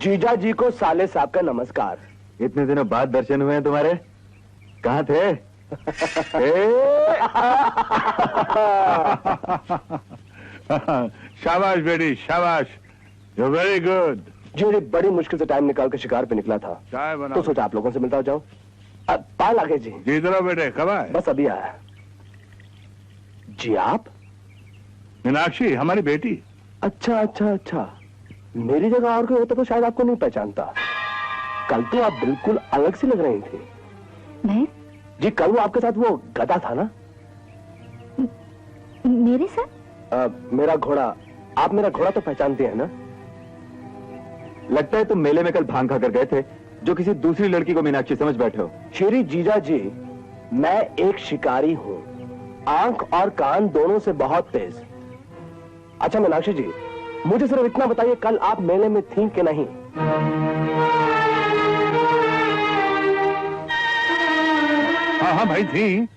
जीजा जी को साले साहब का नमस्कार। इतने दिनों बाद दर्शन हुए हैं तुम्हारे, कहाँ थे? शाबाश बेटी, शाबाश। You very good. जी बड़ी मुश्किल से टाइम निकाल के शिकार पे निकला था, चाय बना। तो सोचा आप लोगों से मिलता जाऊं। पाल आगे जी। जीत रहो बेटे, कब आए? बस अभी आया। जी आप? मीनाक्षी हमारी बेटी। अच्छा अच्छा अच्छा, मेरी जगह और कोई होता तो शायद आपको नहीं पहचानता। कल तो आप बिल्कुल अलग सी लग रही थी। मैं? जी कल वो आपके साथ वो गधा था ना? मेरे साथ? मेरा घोड़ा। आप मेरा घोड़ा तो पहचानते हैं ना? लगता है तुम मेले में कल भांग खाकर गए थे, जो किसी दूसरी लड़की को मीनाक्षी समझ बैठे हो। श्री जीजा जी, मैं एक शिकारी हूं, आंख और कान दोनों से बहुत तेज। अच्छा मीनाक्षी जी, मुझे सिर्फ इतना बताइए, कल आप मेले में थी कि नहीं? हाँ हाँ भाई थी,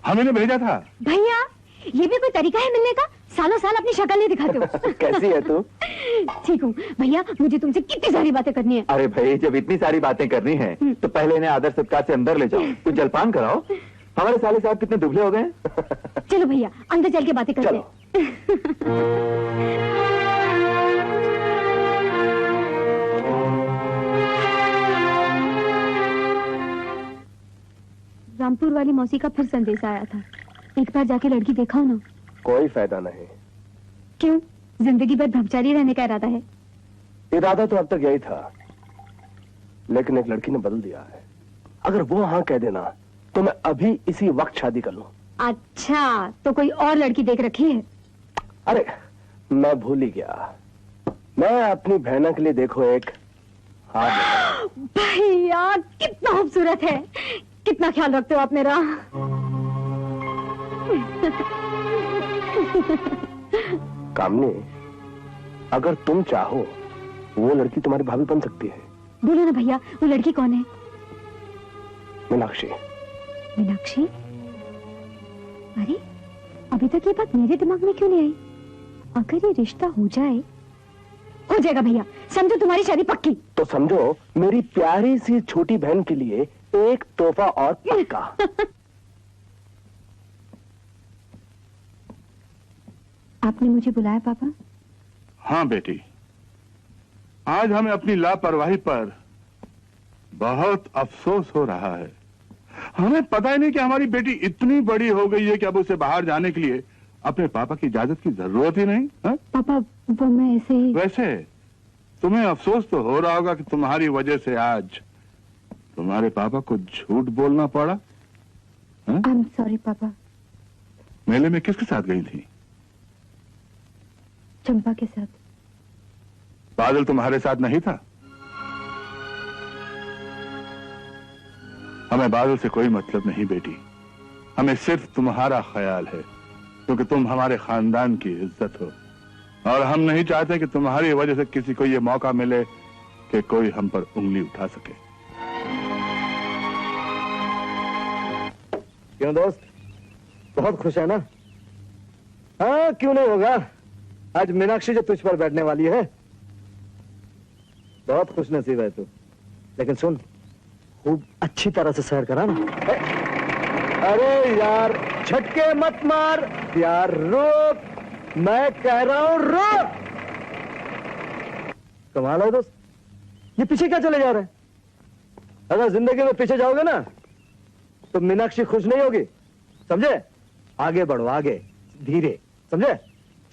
हमें ने भेजा था। भैया, ये भी कोई तरीका है मिलने का? सालों साल अपनी शक्ल नहीं दिखाते हो। कैसी है तू? ठीक हूँ भैया, मुझे तुमसे कितनी सारी बातें करनी है। अरे भाई, जब इतनी सारी बातें करनी है तो पहले इन्हें आदर सत्कार से अंदर ले जाओ, कुछ जलपान कराओ। हमारे साले साहब कितने दुबले हो गए हैं। चलो भैया, अंदर चल के बातें करते हैं। रामपुर वाली मौसी का फिर संदेश आया था, एक बार जाके लड़की दिखाओ ना। कोई फायदा नहीं। क्यों? जिंदगी भर ब्रह्मचारी रहने का इरादा है? इरादा तो अब तक यही था, लेकिन एक लड़की ने बदल दिया है। अगर वो हाँ कह देना तो मैं अभी इसी वक्त शादी कर लूं। अच्छा, तो कोई और लड़की देख रखी है? अरे मैं भूल ही गया, मैं अपनी बहना के लिए देखो एक हाथ। भैया कितना खूबसूरत है, कितना ख्याल रखते हो आप मेरा। कामनी, अगर तुम चाहो वो लड़की तुम्हारी भाभी बन सकती है। बोलो ना भैया, वो लड़की कौन है? मीनाक्षी। मीनाक्षी? अरे अभी तक ये बात मेरे दिमाग में क्यों नहीं आई? अगर ये रिश्ता हो जाएगा भैया, समझो तुम्हारी शादी पक्की। तो समझो मेरी प्यारी सी छोटी बहन के लिए एक तोहफा और पक्का। आपने मुझे बुलाया पापा? हाँ बेटी, आज हमें अपनी लापरवाही पर बहुत अफसोस हो रहा है। हमें पता ही नहीं कि हमारी बेटी इतनी बड़ी हो गई है कि अब उसे बाहर जाने के लिए अपने पापा की इजाजत की जरूरत ही नहीं। हा? पापा वो मैं ऐसे ही। वैसे तुम्हें अफसोस तो हो रहा होगा कि तुम्हारी वजह से आज तुम्हारे पापा को झूठ बोलना पड़ा। आई एम सॉरी पापा। मेले में किसके साथ गई थी? चंपा के साथ। बादल तुम्हारे साथ नहीं था? हमें बादल से कोई मतलब नहीं बेटी, हमें सिर्फ तुम्हारा ख्याल है, क्योंकि तुम हमारे खानदान की इज्जत हो और हम नहीं चाहते कि तुम्हारी वजह से किसी को यह मौका मिले कि कोई हम पर उंगली उठा सके। क्यों दोस्त, बहुत खुश है ना? हाँ क्यों नहीं होगा, आज मीनाक्षी जो तुझ पर बैठने वाली है। बहुत खुश नसीब है तू, लेकिन सुन, खूब अच्छी तरह से सैर करा ना। अरे यार झटके मत मार यार, रुक, मैं कह रहा हूं रुक। कमाल है दोस्त, ये पीछे क्या चले जा रहे हैं? अगर जिंदगी में पीछे जाओगे ना तो मीनाक्षी खुश नहीं होगी, समझे? आगे बढ़ो, आगे धीरे, समझे?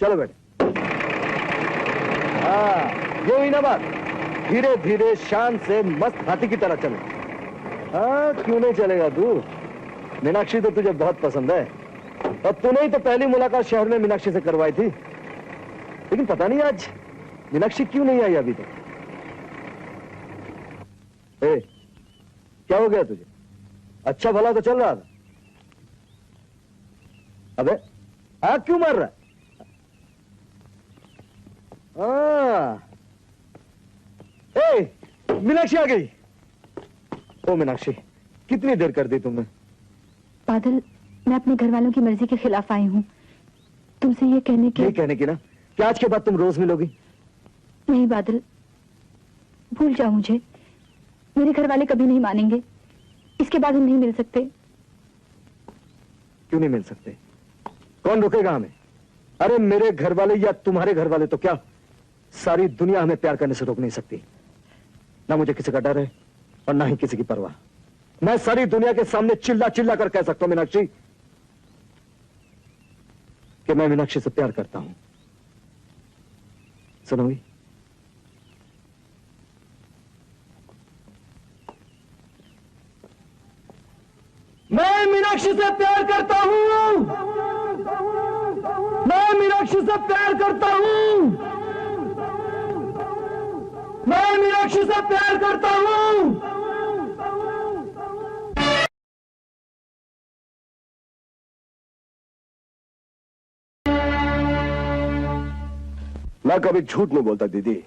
चलो बेटे। हाँ ये हुई ना बात, धीरे धीरे शान से मस्त हाथी की तरह चलो। हाँ क्यों नहीं चलेगा तू? मीनाक्षी तो तुझे बहुत पसंद है, और तूने ही तो पहली मुलाकात शहर में मीनाक्षी से करवाई थी। लेकिन पता नहीं आज मीनाक्षी क्यों नहीं आई अभी तक। क्या हो गया तुझे? अच्छा भला तो चल रहा था। अबे आग क्यों मार रहा है? मीनाक्षी आ गई। ओ मीनाक्षी, कितनी देर कर दी तुमने? बादल, मैं अपने घर वालों की मर्जी के खिलाफ आई हूँ, तुमसे ये कहने की ना कि आज के बाद तुम रोज मिलोगी। नहीं बादल, भूल जाओ मुझे, मेरे घर वाले कभी नहीं मानेंगे, इसके बाद हम नहीं मिल सकते। क्यों नहीं मिल सकते? कौन रोकेगा हमें? अरे मेरे घर वाले या तुम्हारे घर वाले तो क्या, सारी दुनिया हमें प्यार करने से रोक नहीं सकती। ना मुझे किसी का डर है और ना ही किसी की परवाह। मैं सारी दुनिया के सामने चिल्ला चिल्ला कर कह सकता हूं मीनाक्षी, कि मैं मीनाक्षी से प्यार करता हूं। सुनोगी? मैं मीनाक्षी से प्यार करता हूं। मैं मीनाक्षी से प्यार करता हूं। मैं मीनाक्षी से प्यार करता हूं। मैं कभी झूठ नहीं बोलता दीदी।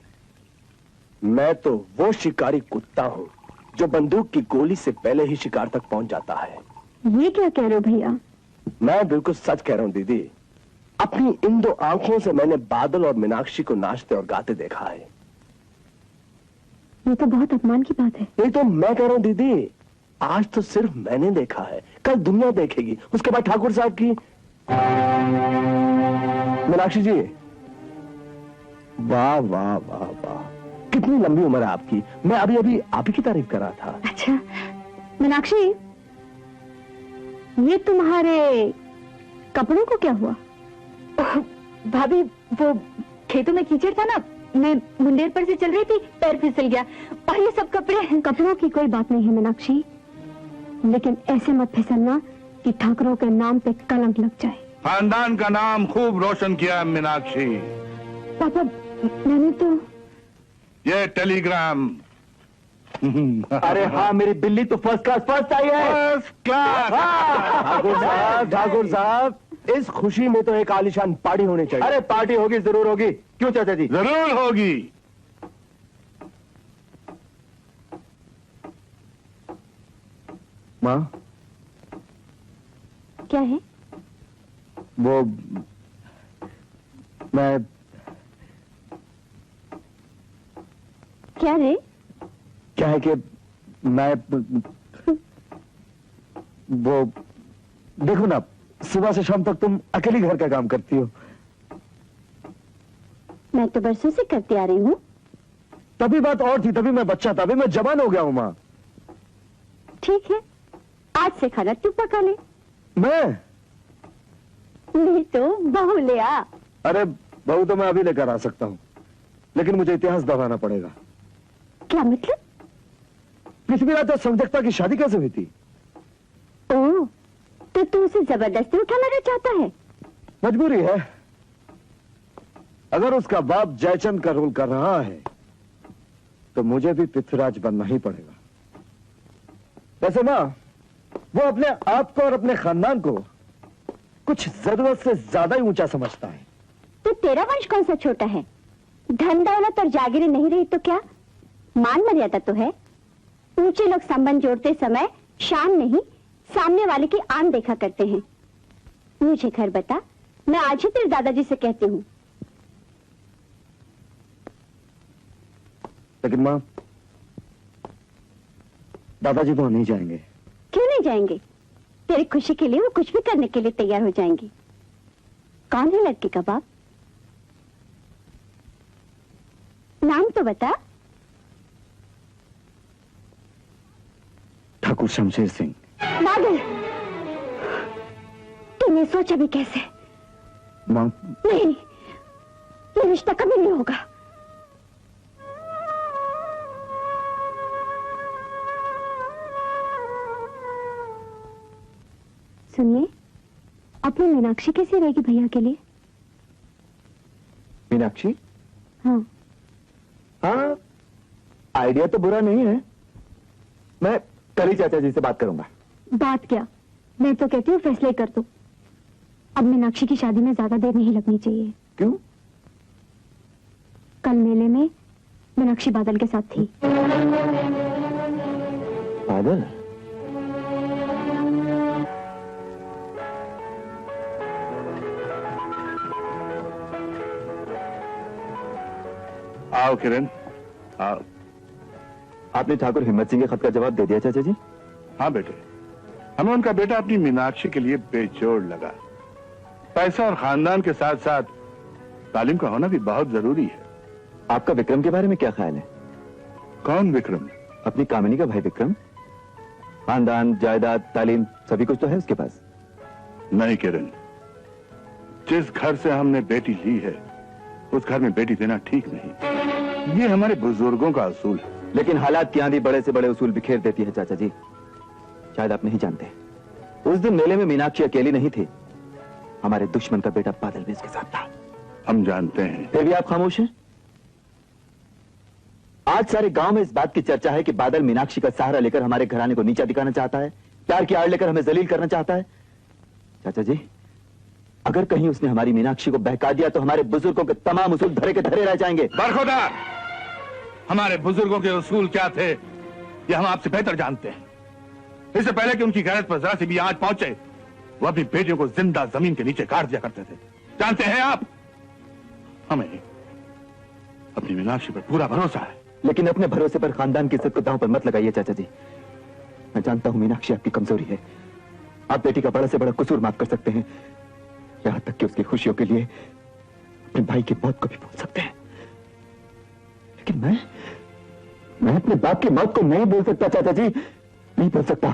मैं तो वो शिकारी कुत्ता हूं जो बंदूक की गोली से पहले ही शिकार तक पहुंच जाता है। ये क्या कह रहे हो भैया? मैं बिल्कुल सच कह रहा हूं दीदी। अपनी इन दो आंखों से मैंने बादल और मीनाक्षी को नाचते और गाते देखा है। ये तो बहुत अपमान की बात है। ये तो मैं कह रहा हूं दीदी, आज तो सिर्फ मैंने देखा है, कल दुनिया देखेगी, उसके बाद ठाकुर साहब की। मीनाक्षी जी, वाह वाह वाह वाह, कितनी लंबी उम्र है आपकी। मैं अभी अभी आप ही की तारीफ कर रहा था। अच्छा मीनाक्षी, ये तुम्हारे कपड़ों को क्या हुआ? भाभी, वो खेतों में कीचड़ था ना, मैं मुंडेर पर से चल रही थी, पैर फिसल गया और ये सब कपड़ों की कोई बात नहीं है मीनाक्षी, लेकिन ऐसे मत फिसलना कि ठाकुरों के नाम पे कलंक लग जाए। खानदान का नाम खूब रोशन किया है मीनाक्षी। पापा, मैंने तो ये टेलीग्राम। अरे हाँ, मेरी बिल्ली तो फर्स्ट क्लास आई है। First class. ठाकुर साहब, इस खुशी में तो एक आलीशान पार्टी होनी चाहिए। अरे पार्टी होगी, जरूर होगी। क्यों चाचा जी? जरूर होगी। माँ, क्या है? वो मैं क्या रे? क्या है कि मैं वो देखो ना, सुबह से शाम तक तुम अकेली घर का काम करती हो। मैं तो बरसों से करती आ रही हूँ। तभी बात और थी, तभी मैं बच्चा था, अभी मैं जवान हो गया हूँ माँ। ठीक है, आज से खाना तू पका ले। मैं? नहीं तो बहू ले आ। अरे बहू तो मैं अभी लेकर आ सकता हूँ, लेकिन मुझे इतिहास दोहराना पड़ेगा। क्या मतलब? पृथ्वीराज और संध्या की शादी कैसे हुई थी? ओह, तो तू उसे जबरदस्ती उठा लाना चाहता है? मजबूरी है। अगर उसका बाप जयचंद का रोल कर रहा है तो मुझे भी पृथ्वीराज बनना ही पड़ेगा। वैसे मां, वो अपने आप को और अपने खानदान को कुछ जरूरत से ज्यादा ही ऊंचा समझता है। तो तेरा वंश कौन सा छोटा है? धन दौलत और जागीरें नहीं रही तो क्या, मान मर्यादा तो है। ऊंचे लोग संबंध जोड़ते समय शान नहीं, सामने वाले की आन देखा करते हैं। मुझे घर बता, मैं आज ही तेरे दादाजी से कहती हूँ। लेकिन मां, दादाजी वहां नहीं जाएंगे। क्यों नहीं जाएंगे? तेरी खुशी के लिए वो कुछ भी करने के लिए तैयार हो जाएंगे। कौन है लड़की का बाप? नाम तो बता। ठाकुर शमशेर सिंह। बादल, तूने सोचा भी कैसे? मां, नहीं, ये रिश्ता कभी नहीं होगा। सुनिए, अपनी मीनाक्षी कैसी रहेगी भैया के लिए? मीनाक्षी? हाँ। हाँ, आइडिया तो बुरा नहीं है। मैं कल ही चाचा जी से बात करूंगा। बात क्या, मैं तो कहती हूँ फैसले कर दो। अब मीनाक्षी की शादी में ज्यादा देर नहीं लगनी चाहिए। क्यों? कल मेले में मीनाक्षी बादल के साथ थी। बादल? आओ किरण, आओ। आपने ठाकुर हिम्मत सिंह के खत का जवाब दे दिया चाचा जी? हाँ बेटे, हमें उनका बेटा अपनी मीनाक्षी के लिए बेजोड़ लगा। पैसा और खानदान के साथ साथ तालीम का होना भी बहुत जरूरी है। आपका विक्रम के बारे में क्या ख्याल है? कौन विक्रम? अपनी कामिनी का भाई विक्रम। खानदान, जायदाद, तालीम सभी कुछ तो है उसके पास। नहीं किरण, जिस घर से हमने बेटी ली है उस घर में बेटी देना ठीक नहीं। ये हमारे बुजुर्गों का असूल है। लेकिन हालात की आंधी बड़े से बड़े उसूल बिखेर देती है चाचा जी। शायद आप नहीं जानते, उस दिन मेले में मीनाक्षी अकेली नहीं थी, हमारे दुश्मन का बेटा बादल भी इसके साथ था। हम जानते हैं। फिर भी आप खामोश हैं। आज सारे गांव में इस बात की चर्चा है कि बादल मीनाक्षी का सहारा लेकर हमारे घराने को नीचा दिखाना चाहता है, प्यार की आड़ लेकर हमें जलील करना चाहता है। चाचा जी, अगर कहीं उसने हमारी मीनाक्षी को बहका दिया तो हमारे बुजुर्गों के तमाम उसूल धरे के धरे रह जाएंगे। बरखुरदार, हमारे बुजुर्गों के उसूल क्या थे ये हम आपसे बेहतर जानते हैं। इससे पहले कि उनकी गैरत पर जरा सी भी आंच पहुंचे, वो अपनी बेटियों को जिंदा जमीन के नीचे काट दिया करते थे। जानते हैं आप, हमें अपनी मीनाक्षी पर पूरा भरोसा है। लेकिन अपने भरोसे पर खानदान की इज्जत को दांव पर मत लगाइए चाचा जी। मैं जानता हूं मीनाक्षी आपकी कमजोरी है, आप बेटी का बड़ा से बड़ा कसूर माफ कर सकते हैं, यहां तक कि उसकी खुशियों के लिए अपने भाई की मौत को भी भूल सकते हैं। लेकिन मैं अपने बाप की मौत को नहीं भूल सकता चाचा जी, नहीं भूल सकता।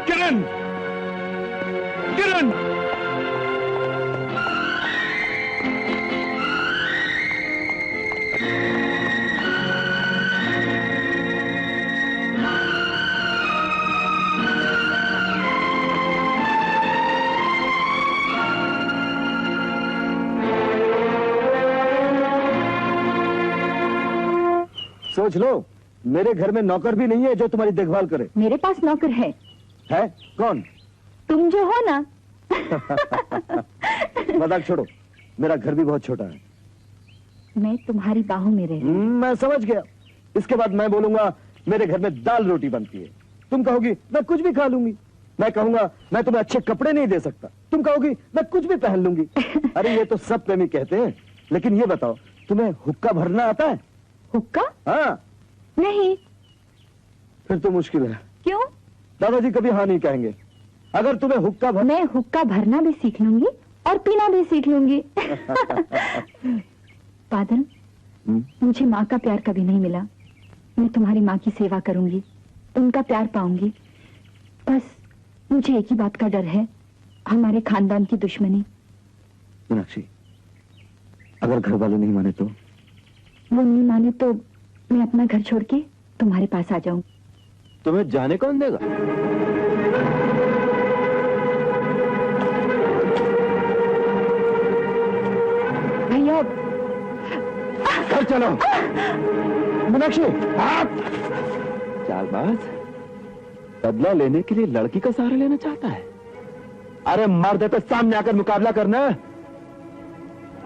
किरण, किरण, सोच लो, मेरे घर में नौकर भी नहीं है जो तुम्हारी देखभाल करे। मेरे पास नौकर है कौन? तुम जो हो ना। मजाक छोड़ो, मेरा घर भी बहुत छोटा है। मैं तुम्हारी बाहों में रह रही हूं। मैं समझ गया। इसके बाद मैं बोलूंगा मेरे घर में दाल रोटी बनती है, तुम कहोगी मैं कुछ भी खा लूंगी। मैं कहूंगा मैं तुम्हें अच्छे कपड़े नहीं दे सकता, तुम कहोगी मैं कुछ भी पहन लूंगी। अरे ये तो सब प्रेमी कहते हैं, लेकिन ये बताओ तुम्हें हुक्का भरना आता है? हुक्का? हाँ। नहीं। फिर तो मुश्किल है। क्यों? दादाजी कभी हाँ नहीं कहेंगे। अगर तुम्हें हुक्का मैं हुक्का भरना भी सीख लूंगी और पीना भी सीख लूंगी। बादल, मुझे माँ का प्यार कभी नहीं मिला। मैं तुम्हारी माँ की सेवा करूंगी, उनका प्यार पाऊंगी। बस मुझे एक ही बात का डर है, हमारे खानदान की दुश्मनी। मीनाक्षी, अगर घर वाले नहीं माने तो? वो नहीं माने तो मैं अपना घर छोड़ के तुम्हारे पास आ जाऊं। तुम्हें जाने कौन देगा? भैया, घर चलो। मीनाक्षी, चालबाज, बदला लेने के लिए लड़की का सहारा लेना चाहता है। अरे मर्द है तो सामने आकर मुकाबला करना।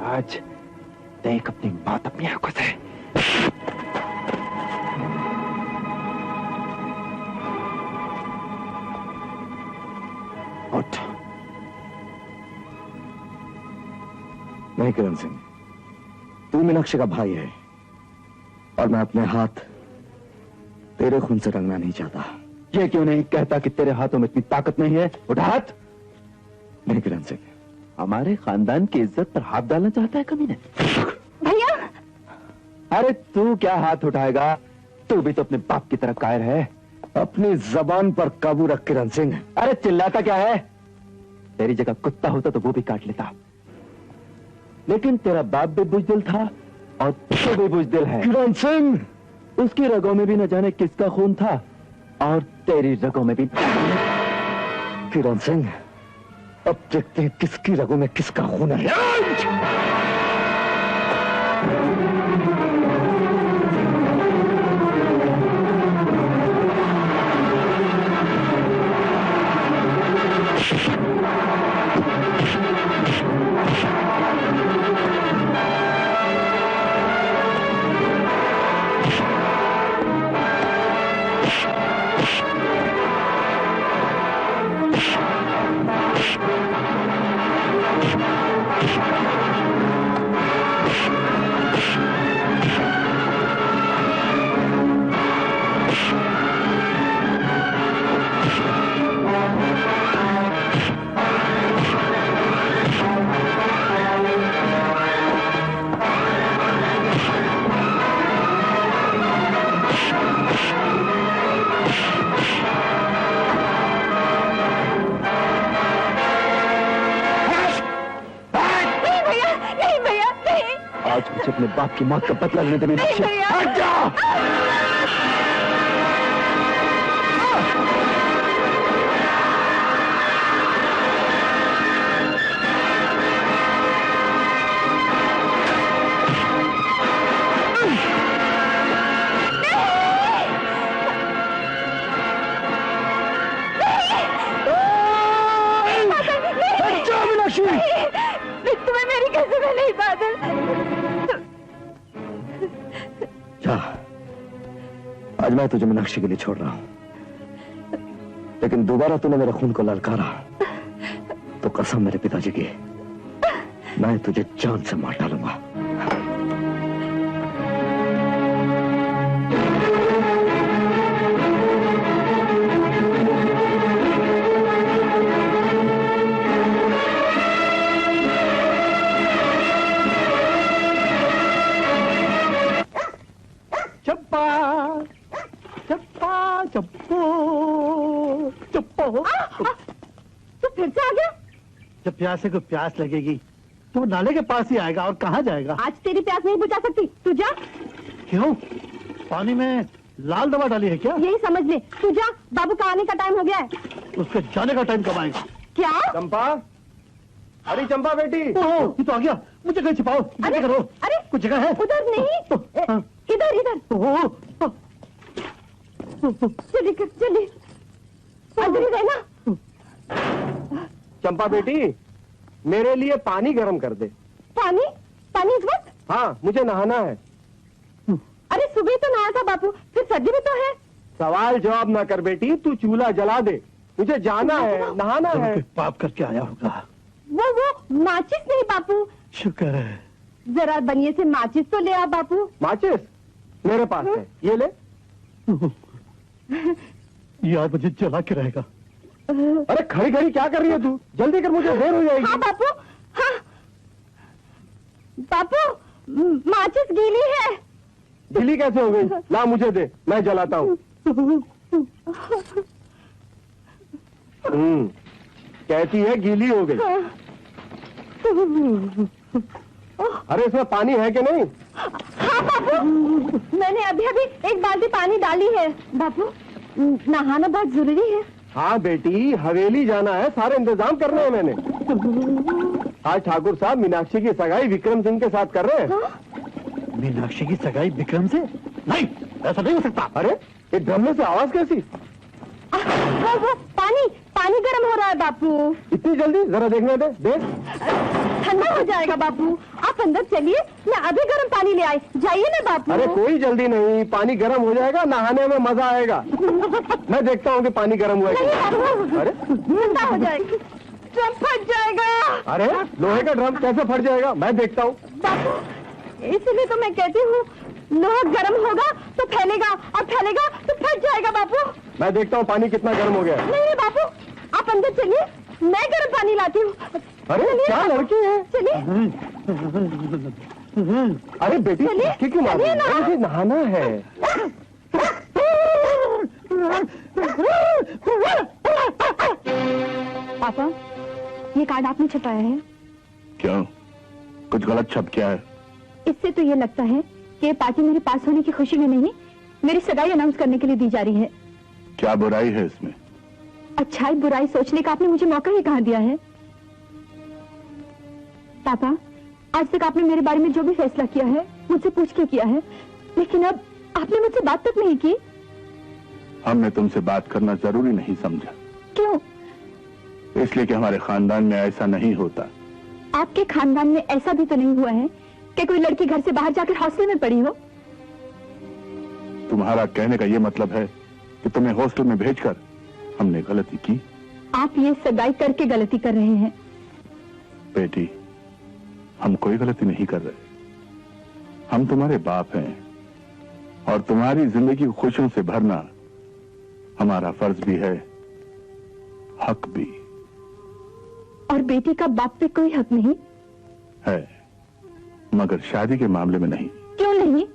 आज देख अपनी बात अपनी आंखों से। उठ। नहीं किरण सिंह, तू मीनाक्षी का भाई है और मैं अपने हाथ तेरे खून से रंगना नहीं चाहता। ये क्यों नहीं कहता कि तेरे हाथों में इतनी ताकत नहीं है? उठा हाथ। नहीं किरण सिंह, हमारे खानदान की इज्जत पर हाथ डालना चाहता है कमीने। भैया। अरे तू क्या हाथ उठाएगा? तू भी तो अपने बाप की तरफ कायर है। अपनी जबान पर काबू रख किरण सिंह। अरे चिल्लाता क्या है? तेरी जगह कुत्ता होता तो वो भी काट लेता। लेकिन तेरा बाप भी बुजदिल था और तू भी बुजदिल है। किरण सिंह, उसकी रगों में भी न जाने किसका खून था और तेरी रगों में भी। किरण सिंह, अब देखते हैं किसकी रगों में किसका खून है। आज मुझे अपने बाप की मौत का बदला लेने दे मीनाक्षी। हट जा! तुम्हें मेरी कसम है नहीं बादल। जा, आज मैं तुझे मीनाक्षी के लिए छोड़ रहा हूं, लेकिन दोबारा तूने मेरे खून को ललकारा तो कसम मेरे पिताजी की, मैं तुझे जान से मार डालूंगा। तो फिर से आ गया? जब प्यासे को प्यास लगेगी तो नाले के पास ही आएगा, और कहाँ जाएगा? आज तेरी प्यास नहीं बुझा सकती, तू जा। क्यों? पानी में लाल दवा डाली है क्या? यही समझ ले, तू जा, बाबू का आने का टाइम हो गया है। उसके जाने का टाइम कब आएगा? क्या? चंपा, अरे चंपा बेटी। ओह, ये तो आ गया, मुझे कहीं छिपाओ। अरे करो, अरे कुछ जगह है? उधर नहीं, इधर इधर। जल्दी कर, जल्दी अंदर ही रहना। चंपा बेटी, मेरे लिए पानी गर्म कर दे। पानी? पानी इस वक्त? हाँ, मुझे नहाना है। अरे सुबह तो नहाया था बापू, फिर सर्दी भी तो है। सवाल जवाब ना कर बेटी, तू चूल्हा जला दे, मुझे जाना है, नहाना है। पाप करके आया होगा। वो माचिस नहीं बापू। शुक्र है। जरा बनिए से माचिस तो ले आ बापू। माचिस मेरे पास है, ये ले। यार मुझे जला के रहेगा। अरे खड़ी खड़ी क्या कर रही है तू? जल्दी कर, मुझे देर हो जाएगी। हाँ बापू, हाँ बापू, माचिस गीली है। गीली कैसे हो गई? ला मुझे दे, मैं जलाता हूँ। कहती है गीली हो गई। अरे इसमें पानी है कि नहीं? हाँ बापू, मैंने अभी अभी एक बाल्टी पानी डाली है। बापू, नहाना बहुत जरूरी है। हाँ बेटी, हवेली जाना है, सारे इंतजाम करने हैं मैंने। आज ठाकुर साहब मीनाक्षी की सगाई विक्रम सिंह के साथ कर रहे हैं। हाँ? मीनाक्षी की सगाई विक्रम से? नहीं, ऐसा नहीं हो सकता। अरे ये ड्रम में से आवाज कैसी? वो पानी गर्म हो रहा है बापू। इतनी जल्दी? जरा देखने दे, देख। ठंडा हो जाएगा बापू, आप अंदर चलिए, मैं अभी गर्म पानी ले आई। जाइए ना बापू। अरे कोई जल्दी नहीं, पानी गर्म हो जाएगा, नहाने में मजा आएगा। मैं देखता हूँ कि पानी गर्म हुआ है। अरे ठंडा हो जाएगा, ड्रम फट जाएगा। अरे लोहे का ड्रम कैसे फट जाएगा? मैं देखता हूँ। बापू, इसीलिए तो मैं कहती हूँ, लोहा गर्म होगा तो फैलेगा, और फैलेगा तो फट जाएगा बापू। मैं देखता हूँ पानी कितना गर्म हो गया। नहीं बापू, आप अंदर चलिए, मैं गर्म पानी लाती हूँ। अरे क्या लड़की है? चलिए। अरे बेटी, क्यों मार रही है? मुझे नहाना है। पापा, ये कार्ड आपने छपाया है? क्यों, कुछ गलत छप क्या है? इससे तो ये लगता है कि ये पार्टी मेरे पास होने की खुशी में नहीं, मेरी सगाई अनाउंस करने के लिए दी जा रही है। क्या बुराई है इसमें? अच्छाई बुराई सोचने का आपने मुझे मौका ही कहाँ दिया है? पापा, आज तक आपने मेरे बारे में जो भी फैसला किया है मुझसे पूछ के किया है, लेकिन अब आपने मुझसे बात तक नहीं की। हमने तुमसे बात करना जरूरी नहीं समझा। क्यों? इसलिए कि हमारे खानदान में ऐसा नहीं होता। आपके खानदान में ऐसा भी तो नहीं हुआ है कि कोई लड़की घर से बाहर जाकर हॉस्टल में पड़ी हो? तुम्हारा कहने का ये मतलब है कि तुम्हें हॉस्टल में भेजकर हमने गलती की? आप ये सगाई करके गलती कर रहे हैं। बेटी, हम कोई गलती नहीं कर रहे। हम तुम्हारे बाप हैं और तुम्हारी जिंदगी को खुशियों से भरना हमारा फर्ज भी है, हक भी। और बेटी का बाप पे कोई हक नहीं है, मगर शादी के मामले में नहीं। क्यों नहीं?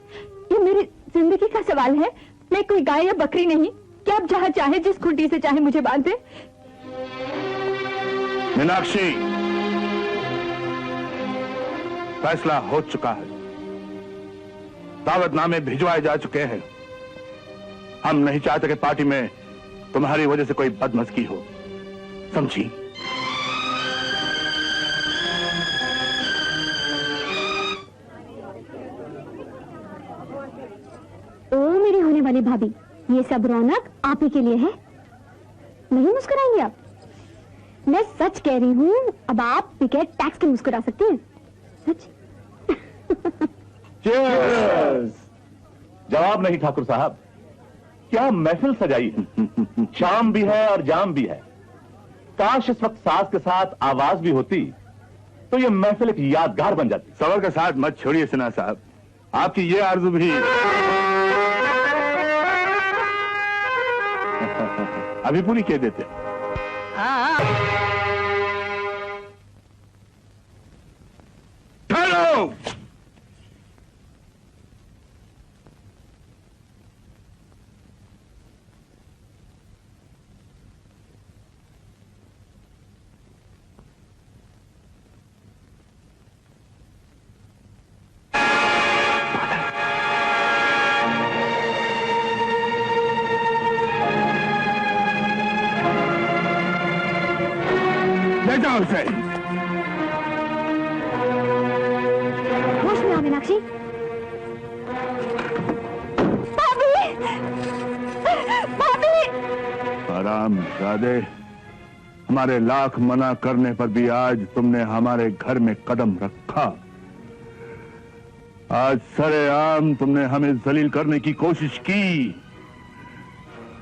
ये मेरी जिंदगी का सवाल है, मैं कोई गाय या बकरी नहीं कि आप जहां चाहे जिस खूंटी से चाहे मुझे बांध दे। मीनाक्षी, फैसला हो चुका है। दावतनामे भिजवाए जा चुके हैं। हम नहीं चाहते कि पार्टी में तुम्हारी वजह से कोई बदमज़गी हो, समझी? ओ मेरी होने वाली भाभी, ये सब रौनक आप ही के लिए है। नहीं मुस्कुराएंगे आप? मैं सच कह रही हूँ, अब आप बगैर टैक्स के मुस्कुरा सकती हैं। सच। जवाब नहीं ठाकुर साहब, क्या महफिल सजाई है। शाम भी है और जाम भी है। काश इस वक्त सास के साथ आवाज भी होती तो ये महफिल एक यादगार बन जाती। सबर का साथ मत छोड़िए सिन्हा साहब, आपकी ये आरज़ू भी अभी पूरी कह देते। ठहरो। ले जाओ उसे। होश में आओ मीनाक्षी। भाभी, भाभी। आराम जादे, हमारे लाख मना करने पर भी आज तुमने हमारे घर में कदम रखा। आज सरेआम तुमने हमें जलील करने की कोशिश की।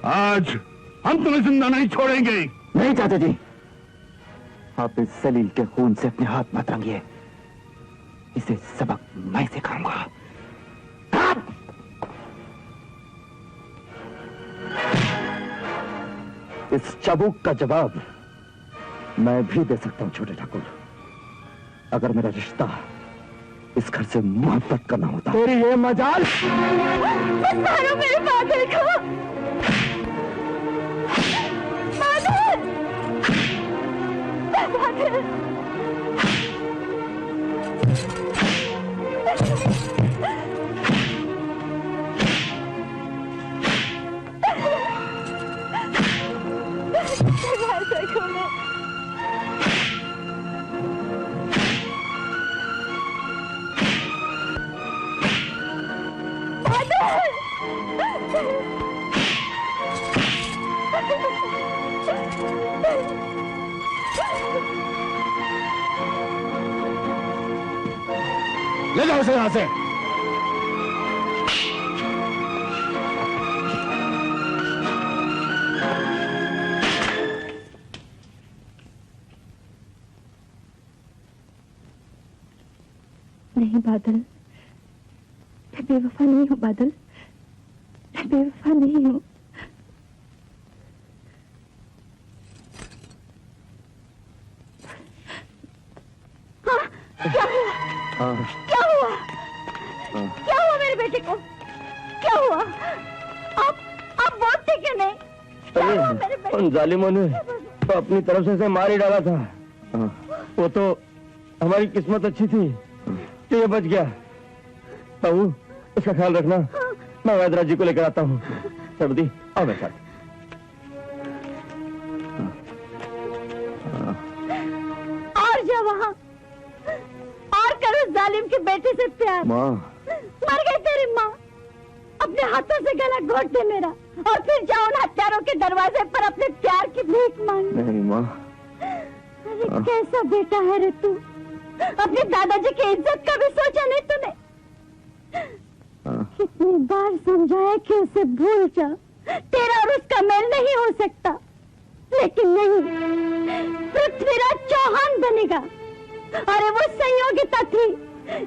आज हम तुम्हें जिंदा नहीं छोड़ेंगे। नहीं चाचा जी, आप इस जलील के खून से अपने हाथ मत रंगिए। इसे सबक मैं सिखाऊंगा। इस चाबुक का जवाब मैं भी दे सकता हूं छोटे ठाकुर। अगर मेरा रिश्ता इस घर से मोहब्बत करना होता। तेरी ये मजाल। मारो मेरे बादल को। बादल। बादल। ले जाओ उसे यहां से। नहीं बादल, मैं बेवफा नहीं हूँ। बादल, मैं बेवफा नहीं हूँ। क्या हुआ? क्या हुआ मेरे बेटे को? क्या हुआ? आप बोलते क्यों नहीं? क्या हुआ मेरे बेटे? उन जालिमों ने तो अपनी तरफ से मार ही डाला था। वो तो हमारी किस्मत अच्छी थी कि ये बच गया। बाबू, इसका ख्याल रखना। मैं वैदराज जी को लेकर आता हूँ। सरदी, आओ मेरे साथ। और जा वहाँ और करो जालिम के बेटे से प्यार। माँ, मर गई तेरी माँ। अपने हाथों से गला घोट दे मेरा और फिर जाओ उन हत्यारों के दरवाजे पर अपने प्यार की भीख मांग। नहीं माँ। अरे कैसा बेटा है रे तू। अपने दादाजी की इज्जत का भी सोचा नहीं तूने। कितनी बार समझाया कि उसे भूल जा, तेरा और उसका मेल नहीं हो सकता। लेकिन नहीं, पृथ्वीराज चौहान बनेगा। अरे वो संयोगिता थी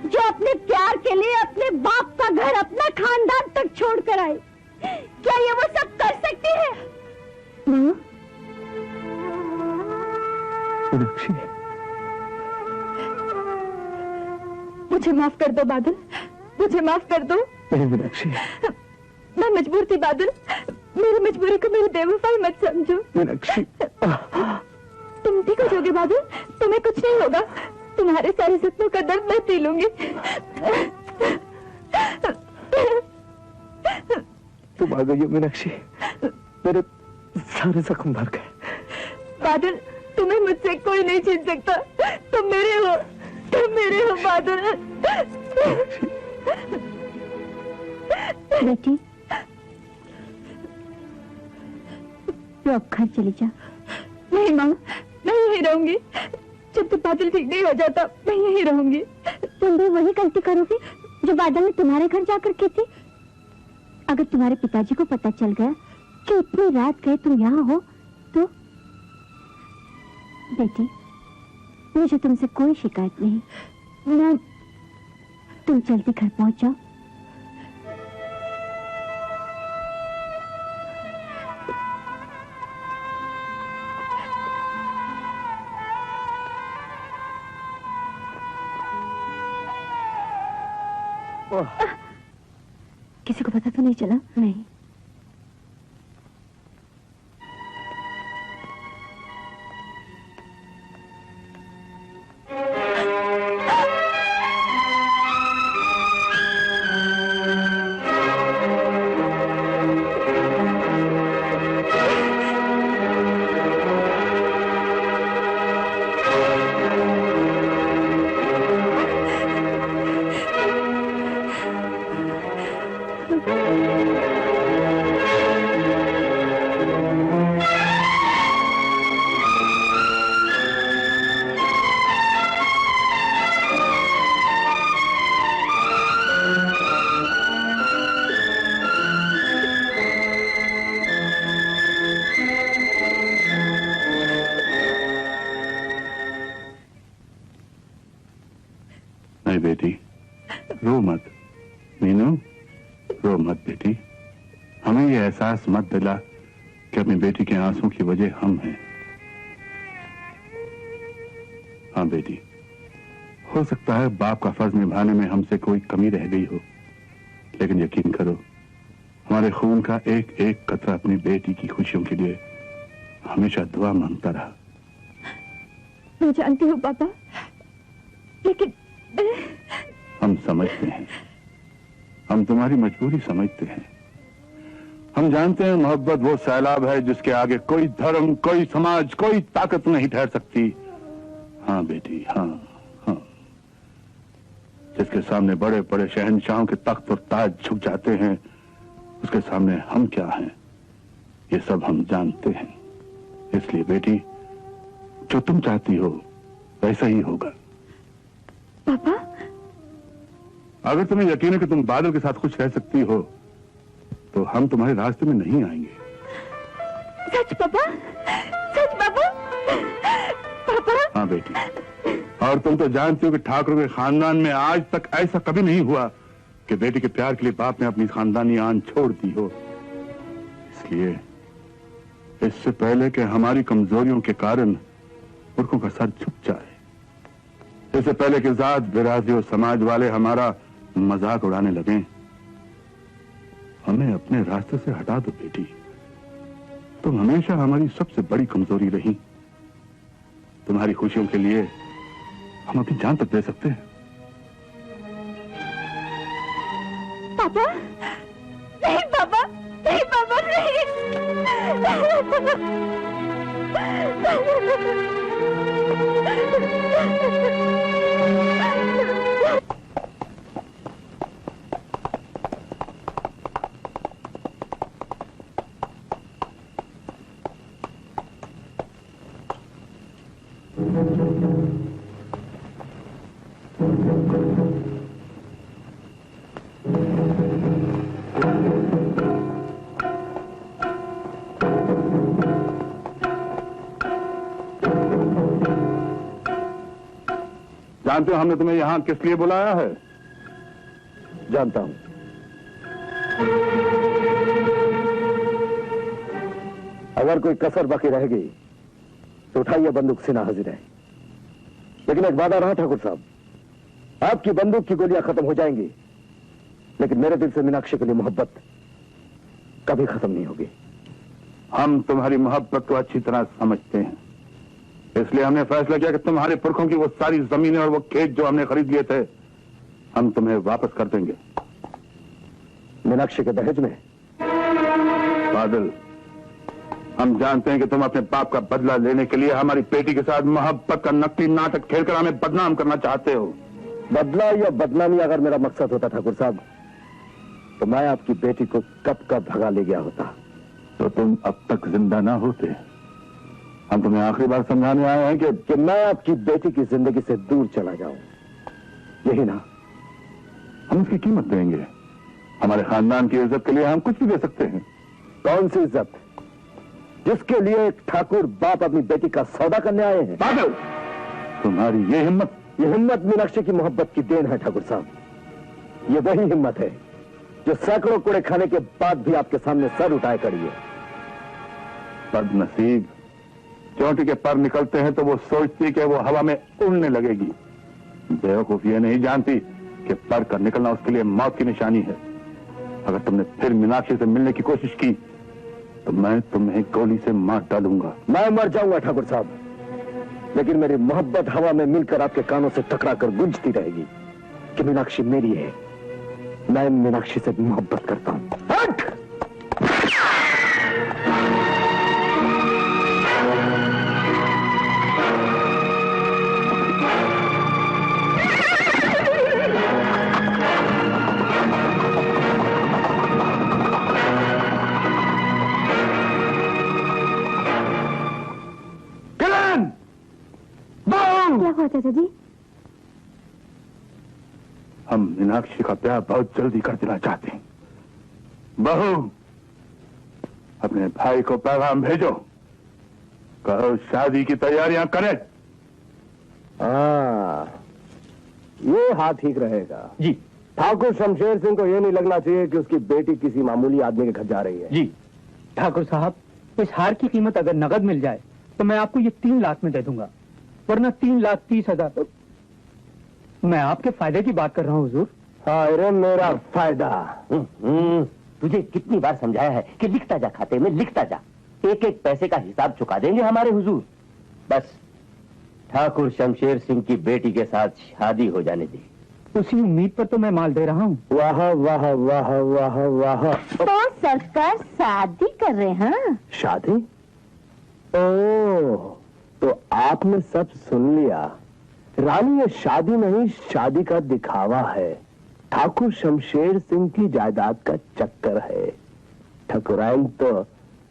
जो अपने प्यार के लिए अपने बाप का घर, अपना खानदान तक छोड़कर आई। क्या ये वो सब कर सकती है? मुझे माफ कर दो बादल, मुझे माफ कर दो। नहीं मीनाक्षी। मैं मजबूर थी बादल, मेरी मजबूरी को मेरी बेवफाई मत समझो। मीनाक्षी, तुम ठीक हो जाओगे बादल, तुम्हें कुछ नहीं होगा। तुम्हारे सारे सपनों का दर्द मैं पी लूंगी। तुम आ गई हो मीनाक्षी, मेरे सारे जख्म भर गए। बादल, तुम्हें मुझसे कोई नहीं छीन सकता। तुम मेरे हो बादल। बेटी, तो अब घर चली जा। नहीं माँ, मैं यहीं रहूंगी। जब तक बादल ठीक नहीं हो जाता मैं यहीं रहूंगी। तुम भी वही गलती करोगी जो बादल ने तुम्हारे घर जाकर की थी। अगर तुम्हारे पिताजी को पता चल गया कि इतनी रात गए तुम यहाँ हो तो? बेटी, मुझे तुमसे कोई शिकायत नहीं। मैं तुम जल्दी घर पहुंच जाओ। किसी को पता तो नहीं चला? नहीं। नहीं बेटी, रो मत। मीनू, रो मत बेटी। हमें ये एहसास मत दिला कि अपनी बेटी के आंसू की वजह हम हैं। हाँ बेटी, हो सकता है बाप का फर्ज निभाने में हमसे कोई कमी रह गई हो, लेकिन यकीन करो हमारे खून का एक एक कतरा अपनी बेटी की खुशियों के लिए हमेशा दुआ मांगता रहा। मैं जानती हूँ पापा, लेकिन हम समझते हैं, हम तुम्हारी मजबूरी समझते हैं। हम जानते हैं मोहब्बत वो सैलाब है जिसके आगे कोई धर्म, कोई समाज, कोई ताकत नहीं ठहर सकती। हाँ बेटी, हाँ हाँ, जिसके सामने बड़े बड़े शहंशाहों के तख्त और ताज झुक जाते हैं, उसके सामने हम क्या हैं ये सब हम जानते हैं। इसलिए बेटी, जो तुम चाहती हो वैसा ही होगा। पापा, अगर तुम्हें यकीन है कि तुम बादल के साथ खुश रह सकती हो तो हम तुम्हारे रास्ते में नहीं आएंगे। सच पापा, सच पापा, पापा। हाँ बेटी, और तुम तो जानती हो कि ठाकुर के खानदान में आज तक ऐसा कभी नहीं हुआ कि बेटी के प्यार के लिए बाप ने अपनी खानदानी आन छोड़ दी हो। इसलिए इससे पहले कि हमारी कमजोरियों के कारण पुरखों का सर झुक जाए, इससे पहले कि जात, बिरादरी और समाज वाले हमारा मजाक उड़ाने लगे, हमें अपने रास्ते से हटा दो बेटी। तुम हमेशा हमारी सबसे बड़ी कमजोरी रही। तुम्हारी खुशियों के लिए हम अपनी जान तक दे सकते हैं। पापा, नहीं पापा, नहीं पापा, नहीं। जानते हो हमने तुम्हें यहां किस लिए बुलाया है? जानता हूं। अगर कोई कसर बाकी रह गई तो उठाइए बंदूक, सीना हाजिर है। लेकिन एक वादा रहा ठाकुर साहब, आपकी बंदूक की गोलियां खत्म हो जाएंगी, लेकिन मेरे दिल से मीनाक्षी के लिए मोहब्बत कभी खत्म नहीं होगी। हम तुम्हारी मोहब्बत को अच्छी तरह समझते हैं, इसलिए हमने फैसला किया कि तुम्हारे पुरखों की वो सारी जमीनें और वो खेत जो हमने खरीद लिए थे, हम तुम्हें वापस कर देंगे। मीनाक्षी के दहेज में बादल, हम जानते हैं कि तुम अपने पाप का बदला लेने के लिए हमारी बेटी के साथ मोहब्बत का नकली नाटक खेलकर हमें बदनाम करना चाहते हो। बदला या बदनामी अगर मेरा मकसद होता ठाकुर साहब, तो मैं आपकी बेटी को कब का भगा ले गया होता। तो तुम अब तक जिंदा ना होते। हम तुम्हें आखिरी बार समझाने आए हैं कि मैं आपकी बेटी की जिंदगी से दूर चला जाऊं, यही ना? हम इसकी कीमत देंगे। हमारे खानदान की इज्जत के लिए हम कुछ भी दे सकते हैं। कौन सी इज्जत जिसके लिए एक ठाकुर बाप अपनी बेटी का सौदा करने आए हैं? बादल, तुम्हारी ये हिम्मत मीनाक्षी की मोहब्बत की देन है ठाकुर साहब। ये वही हिम्मत है जो सैकड़ों कुड़े खाने के बाद भी आपके सामने सर उठाए खड़ी है। बदनसीब, चोटी के पर निकलते हैं तो वो सोचती कि वो हवा में उड़ने लगेगी। बेवकूफ ये नहीं जानती कि पर का निकलना उसके लिए मौत की निशानी है। अगर तुमने फिर मीनाक्षी से मिलने की कोशिश की तो मैं तुम्हें गोली से मार डालूंगा। मैं मर जाऊंगा ठाकुर साहब, लेकिन मेरी मोहब्बत हवा में मिलकर आपके कानों से टकराकर गूंजती रहेगी कि मीनाक्षी मेरी है। मैं मीनाक्षी से मोहब्बत करता हूं। हट! क्या हुआ चाचा जी? हम मीनाक्षी का ब्याह बहुत जल्दी कर देना चाहते हैं। बहू, अपने भाई को पैगाम भेजो, कहो शादी की तैयारियां करें। ये हाथ ठीक रहेगा जी ठाकुर शमशेर सिंह को ये नहीं लगना चाहिए कि उसकी बेटी किसी मामूली आदमी के घर जा रही है। जी। ठाकुर साहब, इस हार की कीमत अगर नगद मिल जाए तो मैं आपको ये 3 लाख में दे दूंगा, वरना 3,30,000। मैं आपके फायदे की बात कर रहा हूँ हुजूर। अरे मेरा फायदा। तुझे कितनी बार समझाया है कि लिखता जा, खाते में लिखता जा, एक एक पैसे का हिसाब चुका देंगे हमारे हुजूर। बस ठाकुर शमशेर सिंह की बेटी के साथ शादी हो जाने दी। उसी उम्मीद पर तो मैं माल दे रहा हूँ। वाह वाह वाह वाह वाह। तो सरकार शादी कर रहे हैं? शादी? ओह, तो आपने सब सुन लिया। रानी, ये शादी नहीं, शादी का दिखावा है। ठाकुर शमशेर सिंह की जायदाद का चक्कर है। ठकुराइन तो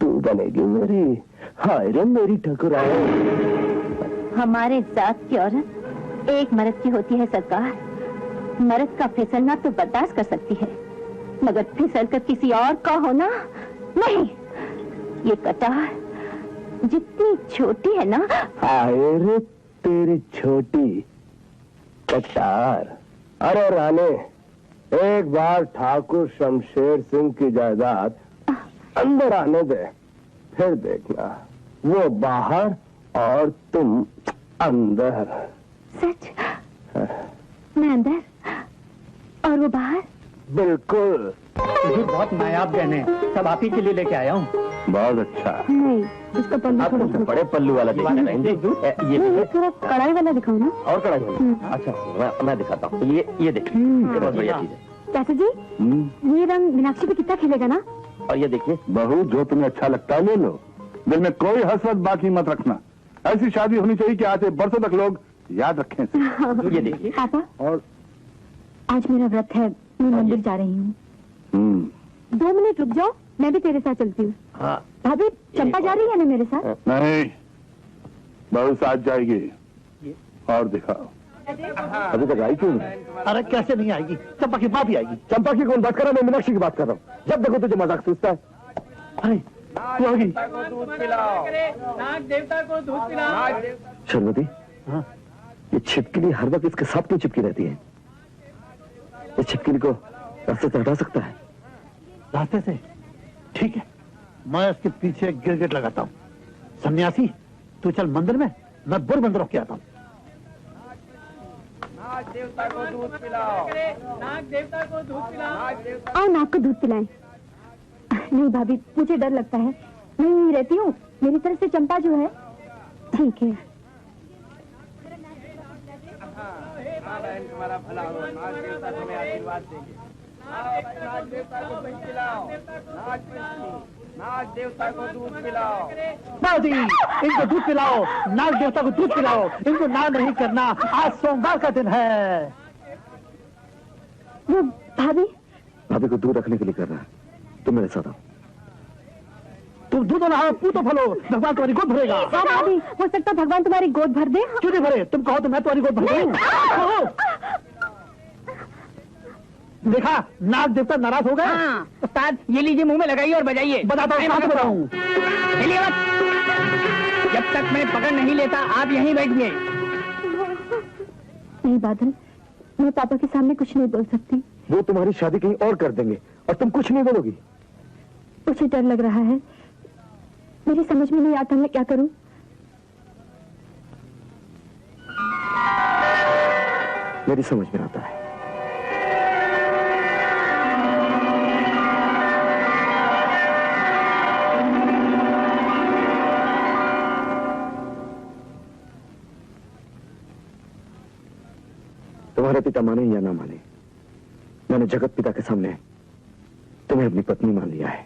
तू बनेगी मेरी। हाय रे मेरी ठकुराइन। हमारे जात की औरत एक मर्द की होती है सरकार। मर्द का फिसलना तो बर्दाश्त कर सकती है, मगर फिसल कर किसी और का होना नहीं। ये कटार जितनी छोटी है ना। हाय रे तेरी छोटी कटार। अरे राने, एक बार ठाकुर शमशेर सिंह की जायदाद अंदर आने दे, फिर देखना वो बाहर और तुम अंदर। सच? मैं अंदर और वो बाहर? बिल्कुल। हुजूर, बहुत नायाब गहने सब आप ही के लिए लेके आया हूँ। बहुत अच्छा। नहीं, इसका पल्लू आप थोड़ा तो बड़े पल्लू वाला दिखाना रहेंगे। ये नहीं, थोड़ा कढ़ाई वाला दिखाओ ना। और कड़ाई वाला? अच्छा, मैं दिखाता हूँ। ये देखिए, ये बहुत बढ़िया चीज है। चाचा जी, ये रंग मीनाक्षी पे कितना खिलेगा ना? और ये देखिए। बहू, जो तुम्हें अच्छा लगता है ले लो, दिल में कोई हसरत बाकी मत रखना। ऐसी शादी होनी चाहिए कि आज से बरसों तक लोग याद रखें। ये देखिए। पापा, और आज मेरा व्रत है, मैं मंदिर जा रही हूँ। 2 मिनट रुक जाओ, मैं भी तेरे साथ चलती हूँ। हाँ। भाभी, चंपा जा रही है ना मेरे साथ? नहीं, बहू साथ जाएगी। और दिखाओ। अभी तक आई क्यों नहीं? अरे कैसे नहीं आएगी, चंपा की माँ भी आएगी। चंपा की कौन बात कर रहा है? मैं मीनाक्षी की बात कर रहा हूँ। जब देखो तुझे मजाक सूझता है। अरे वो आ गई। शर्मती, ये छिपकली हर वक्त इसके साथ क्यों चिपकी रहती है? इस छिपकली को रास्ते से हटा सकता है? रास्ते से? ठीक है, मैं इसके पीछे गिरगिट लगाता हूँ। सन्यासी, तू चल मंदिर में, मैं बुर बंद रोक के आता हूँ। आओ, नाक को दूध पिलाएं। नहीं भाभी, मुझे डर लगता है, मैं यहीं रहती हूँ। मेरी तरफ से चंपा जो है। ठीक है। तुम्हारा भला हो, नाग देवता तुम्हें आशीर्वाद देंगे। नाग देवता को दूध पिलाओ। बाबूजी, इनको दूध पिलाओ, नाग देवता को दूध पिलाओ। इनको ना नहीं करना, आज सोमवार का दिन है। वो भाभी भाभी को दूध रखने के लिए कर रहा है, तुम मेरे साथ आओ। तुम दूध ना पू तो फलो, भगवान तुम्हारी गोद भरेगा। हाँ भाभी, हो सकता है भगवान तुम्हारी गोद भर दे। क्यों नहीं भरे? तुम कहो तो मैं तुम्हारी गोद भर दूं। देखा, नाग देवता नाराज हो गए। हाँ, उस्ताद ये लीजिए मुंह में लगाइए और बजाइए। बताता हूँ, कहाँ से बताऊँ? चलिए मत। जब तक मैं पकड़ नहीं लेता आप यहीं बैठिए। नहीं बादल, मैं पापा के सामने कुछ नहीं बोल सकती। वो तुम्हारी शादी कहीं और कर देंगे और तुम कुछ नहीं बोलोगी। मुझे डर लग रहा है, मेरी समझ में नहीं आता मैं क्या करूं। मेरी समझ में आता है। तुम्हारे पिता माने या ना माने, मैंने जगत पिता के सामने तुम्हें अपनी पत्नी मान लिया है।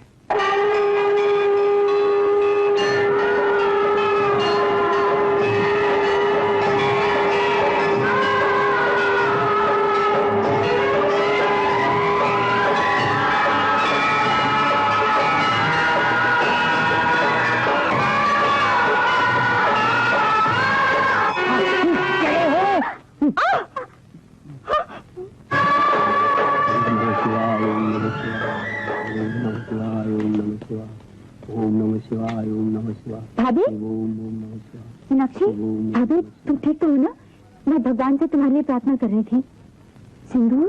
भाभी, मीनाक्षी, भाभी तुम ठीक तो हो ना? मैं भगवान से तुम्हारे लिए प्रार्थना कर रही थी। सिंदूर,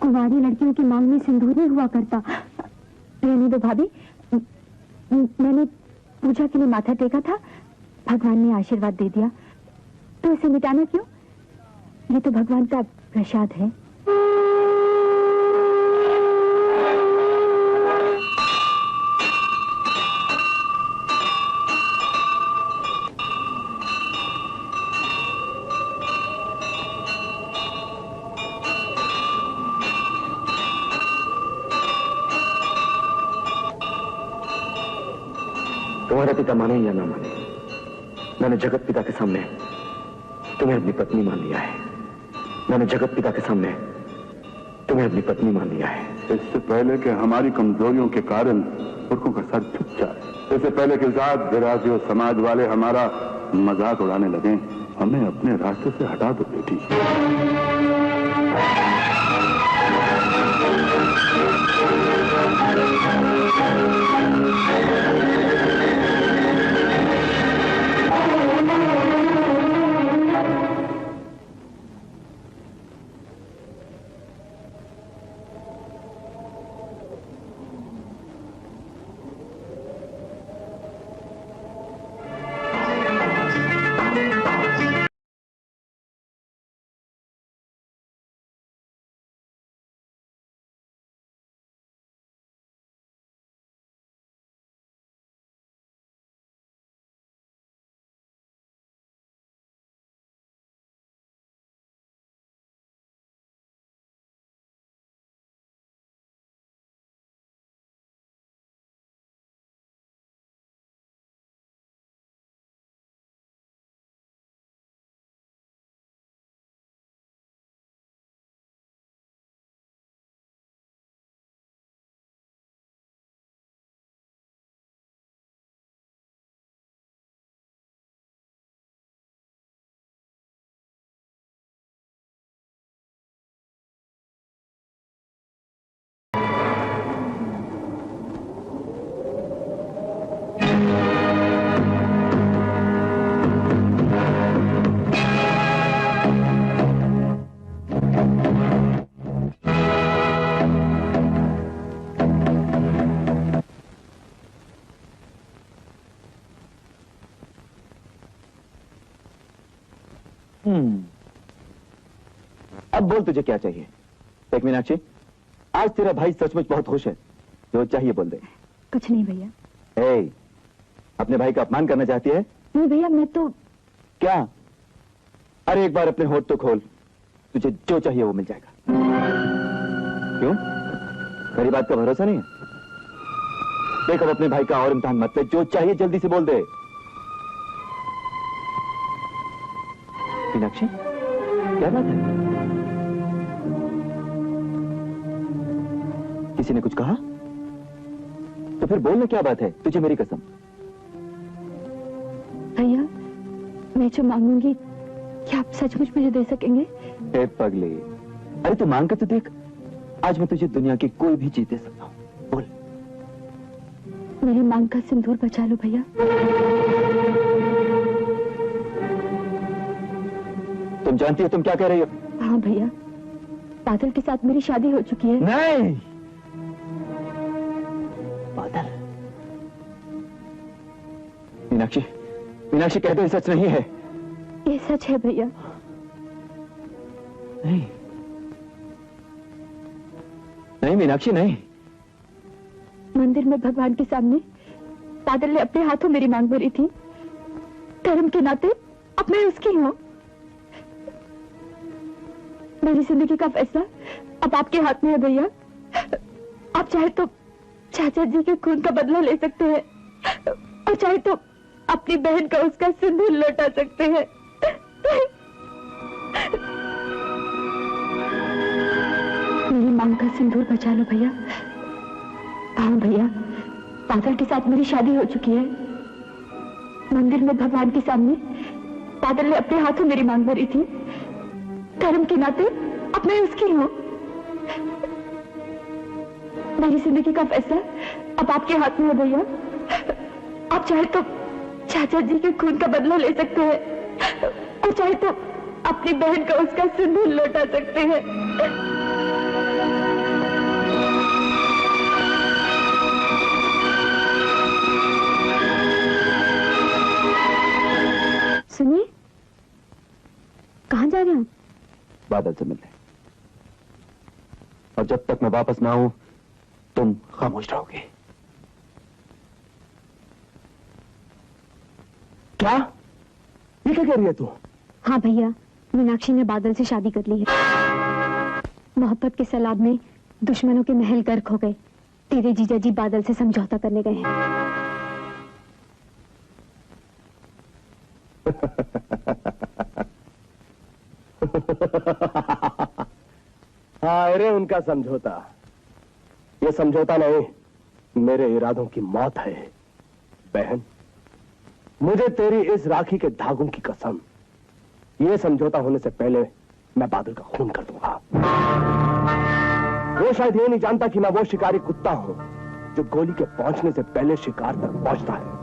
कुंवारी लड़कियों की मांग में सिंदूर नहीं हुआ करता। रहने दो भाभी, मैंने पूजा के लिए माथा टेका था, भगवान ने आशीर्वाद दे दिया, तो इसे मिटाना क्यों? ये तो भगवान का प्रसाद है। तुम्हारे पिता माने या ना माने, मैंने जगत पिता के सामने तुम्हें अपनी पत्नी मान लिया है। मैंने जगत पिता के सामने तुम्हें अपनी पत्नी मान लिया है। इससे पहले कि हमारी कमजोरियों के कारण पुरखों का सर झुक जाए, इससे पहले कि जात बिराजी और समाज वाले हमारा मजाक उड़ाने लगे, हमें अपने रास्ते से हटा दो बेटी। अब बोल तुझे क्या चाहिए? देख मीनाक्षी, आज तेरा भाई सचमुच बहुत खुश है, जो चाहिए बोल दे। कुछ नहीं भैया। ए, अपने भाई का अपमान करना चाहती है? नहीं भैया, मैं तो क्या? अरे एक बार अपने होठ तो खोल, तुझे जो चाहिए वो मिल जाएगा। क्यों? मेरी बात का भरोसा नहीं है? देख अब अपने भाई का और इम्तिहान मत ले, जो चाहिए जल्दी से बोल दे। मीनाक्षी, क्या बात है? किसी ने कुछ कहा? तो फिर बोलना क्या बात है, तुझे मेरी कसम। भैया, मैं जो मांगूंगी क्या आप सचमुच मुझे दे सकेंगे? ए पगली, अरे तू मांग कर तो देख, आज मैं तुझे दुनिया की कोई भी चीज दे सकता हूँ। बोल। मेरी मांग का सिंदूर बचा लो भैया। तुम जानती हो तुम क्या कह रही हो? हाँ भैया, बादल के साथ मेरी शादी हो चुकी है। नहीं। बादल? मीनाक्षी, मीनाक्षी कहते हैं सच नहीं है। ये सच है भैया। नहीं नहीं मीनाक्षी, नहीं। मंदिर में भगवान के सामने बादल ने अपने हाथों मेरी मांग भरी थी। धर्म के नाते अब मैं उसकी हूँ। मेरी जिंदगी का फैसला अब आपके हाथ में है भैया। आप चाहे तो चाचा जी के खून का बदला ले सकते हैं और चाहे तो अपनी बहन का उसका सिंदूर लौटा सकते हैं। मेरी मांग का सिंदूर बचा लो भैया। हाँ भैया, बादल के साथ मेरी शादी हो चुकी है। मंदिर में भगवान के सामने बादल ने अपने हाथों मेरी मांग भरी थी। धर्म के नाते अब मैं उसकी हूँ। मेरी जिंदगी का फैसला अब आपके हाथ में है भैया। आप चाहे तो चाचा जी के खून का बदला ले सकते हैं और चाहे तो अपनी बहन का उसका सिंदूर लौटा सकते हैं। सुनिए, कहाँ जा रहे हैं? बादल से मिलने। और जब तक मैं वापस ना आऊं तुम खामोश रहोगे। क्या? ये क्या कह रही है तू? हाँ भैया, मीनाक्षी ने बादल से शादी कर ली है। मोहब्बत के सैलाब में दुश्मनों के महल गर्क हो गए। तेरे जीजा जी बादल से समझौता करने गए हैं। हाँ, अरे उनका समझौता। ये समझौता नहीं, मेरे इरादों की मौत है। बहन, मुझे तेरी इस राखी के धागों की कसम, ये समझौता होने से पहले मैं बादल का खून कर दूंगा। वो शायद ये नहीं जानता कि मैं वो शिकारी कुत्ता हूं जो गोली के पहुंचने से पहले शिकार तक पहुंचता है।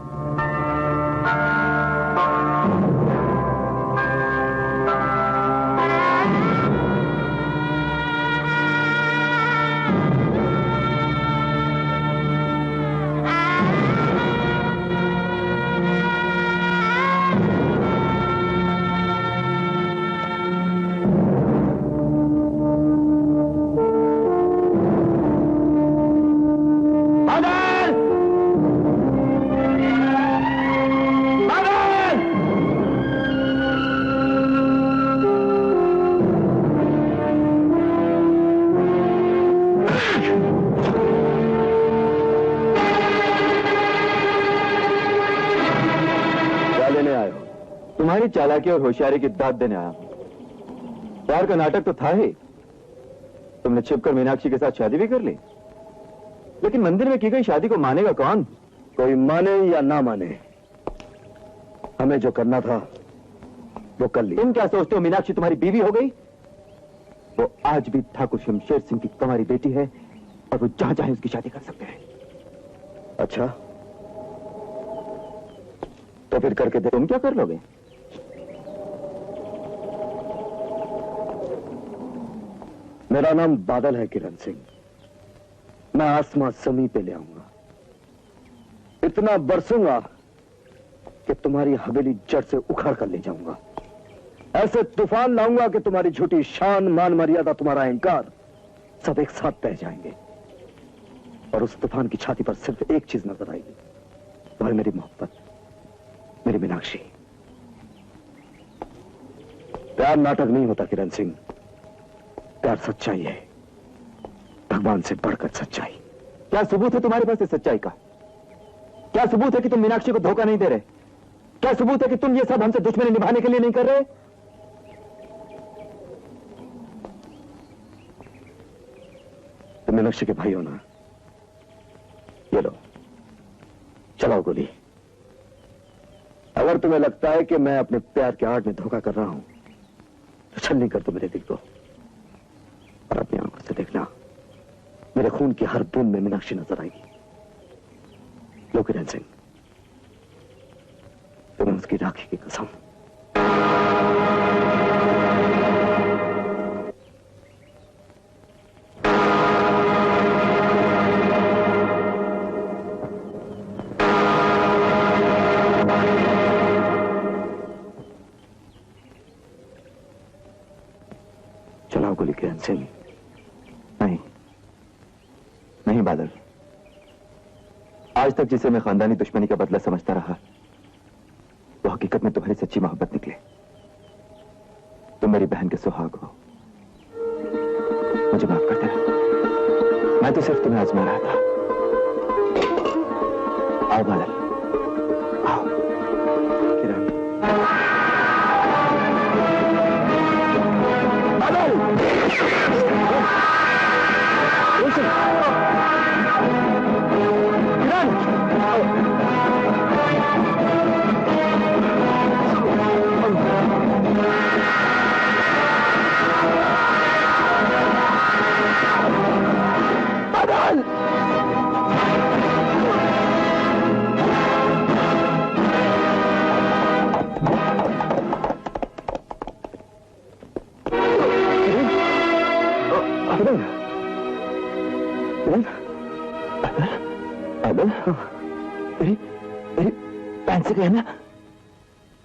तुम्हारी चालाकी और होशियारी की दाद देने आया हूं। प्यार का नाटक तो था ही। तुमने छिपकर मीनाक्षी के साथ शादी भी कर ली, लेकिन मंदिर में की गई शादी को मानेगा कौन? कोई माने या ना माने, हमें जो करना था वो कर लिया। तुम क्या सोचते हो मीनाक्षी तुम्हारी बीवी हो गई? वो आज भी ठाकुर शमशेर सिंह की तुम्हारी बेटी है और वो जहां चाहे उसकी शादी कर सकते हैं। अच्छा, तो फिर करके दे। तुम क्या कर लोगे? मेरा नाम बादल है किरण सिंह। मैं आसमां समी पे ले आऊंगा। इतना बरसूंगा कि तुम्हारी हवेली जड़ से उखाड़ कर ले जाऊंगा। ऐसे तूफान लाऊंगा कि तुम्हारी झूठी शान, मान मर्यादा, तुम्हारा अहंकार सब एक साथ बह जाएंगे। और उस तूफान की छाती पर सिर्फ एक चीज नजर आएगी, और मेरी मोहब्बत, मेरी मीनाक्षी। प्यार नाटक नहीं होता किरण सिंह, प्यार सच्चाई है, भगवान से बढ़कर सच्चाई। क्या सबूत है तुम्हारे पास इस सच्चाई का? क्या सबूत है कि तुम मीनाक्षी को धोखा नहीं दे रहे? क्या सबूत है कि तुम ये सब हमसे दुश्मनी निभाने के लिए नहीं कर रहे? तुम मीनाक्षी के भाई हो ना? ये लो, चलाओ गोली। अगर तुम्हें लगता है कि मैं अपने प्यार के आड़ में धोखा कर रहा हूं तो छलनी कर दो मेरे दिल को, और अपनी आंखों से देखना, मेरे खून की हर बूंद में मीनाक्षी नजर आएगी। लो किरण सिंह, तुम्हें उसकी राखी की कसम। चलाओ गोली किरण सिंह। नहीं नहीं बादल, आज तक जिसे मैं खानदानी दुश्मनी का बदला समझता रहा, वो हकीकत में तुम्हारी सच्ची मोहब्बत निकले। तुम मेरी बहन के सुहाग हो, मुझे माफ कर देना। मैं तो सिर्फ तुम्हें आजमा रहा था। आओ बादल, आओ। किरण, बादल! मेरी बहन से कहना,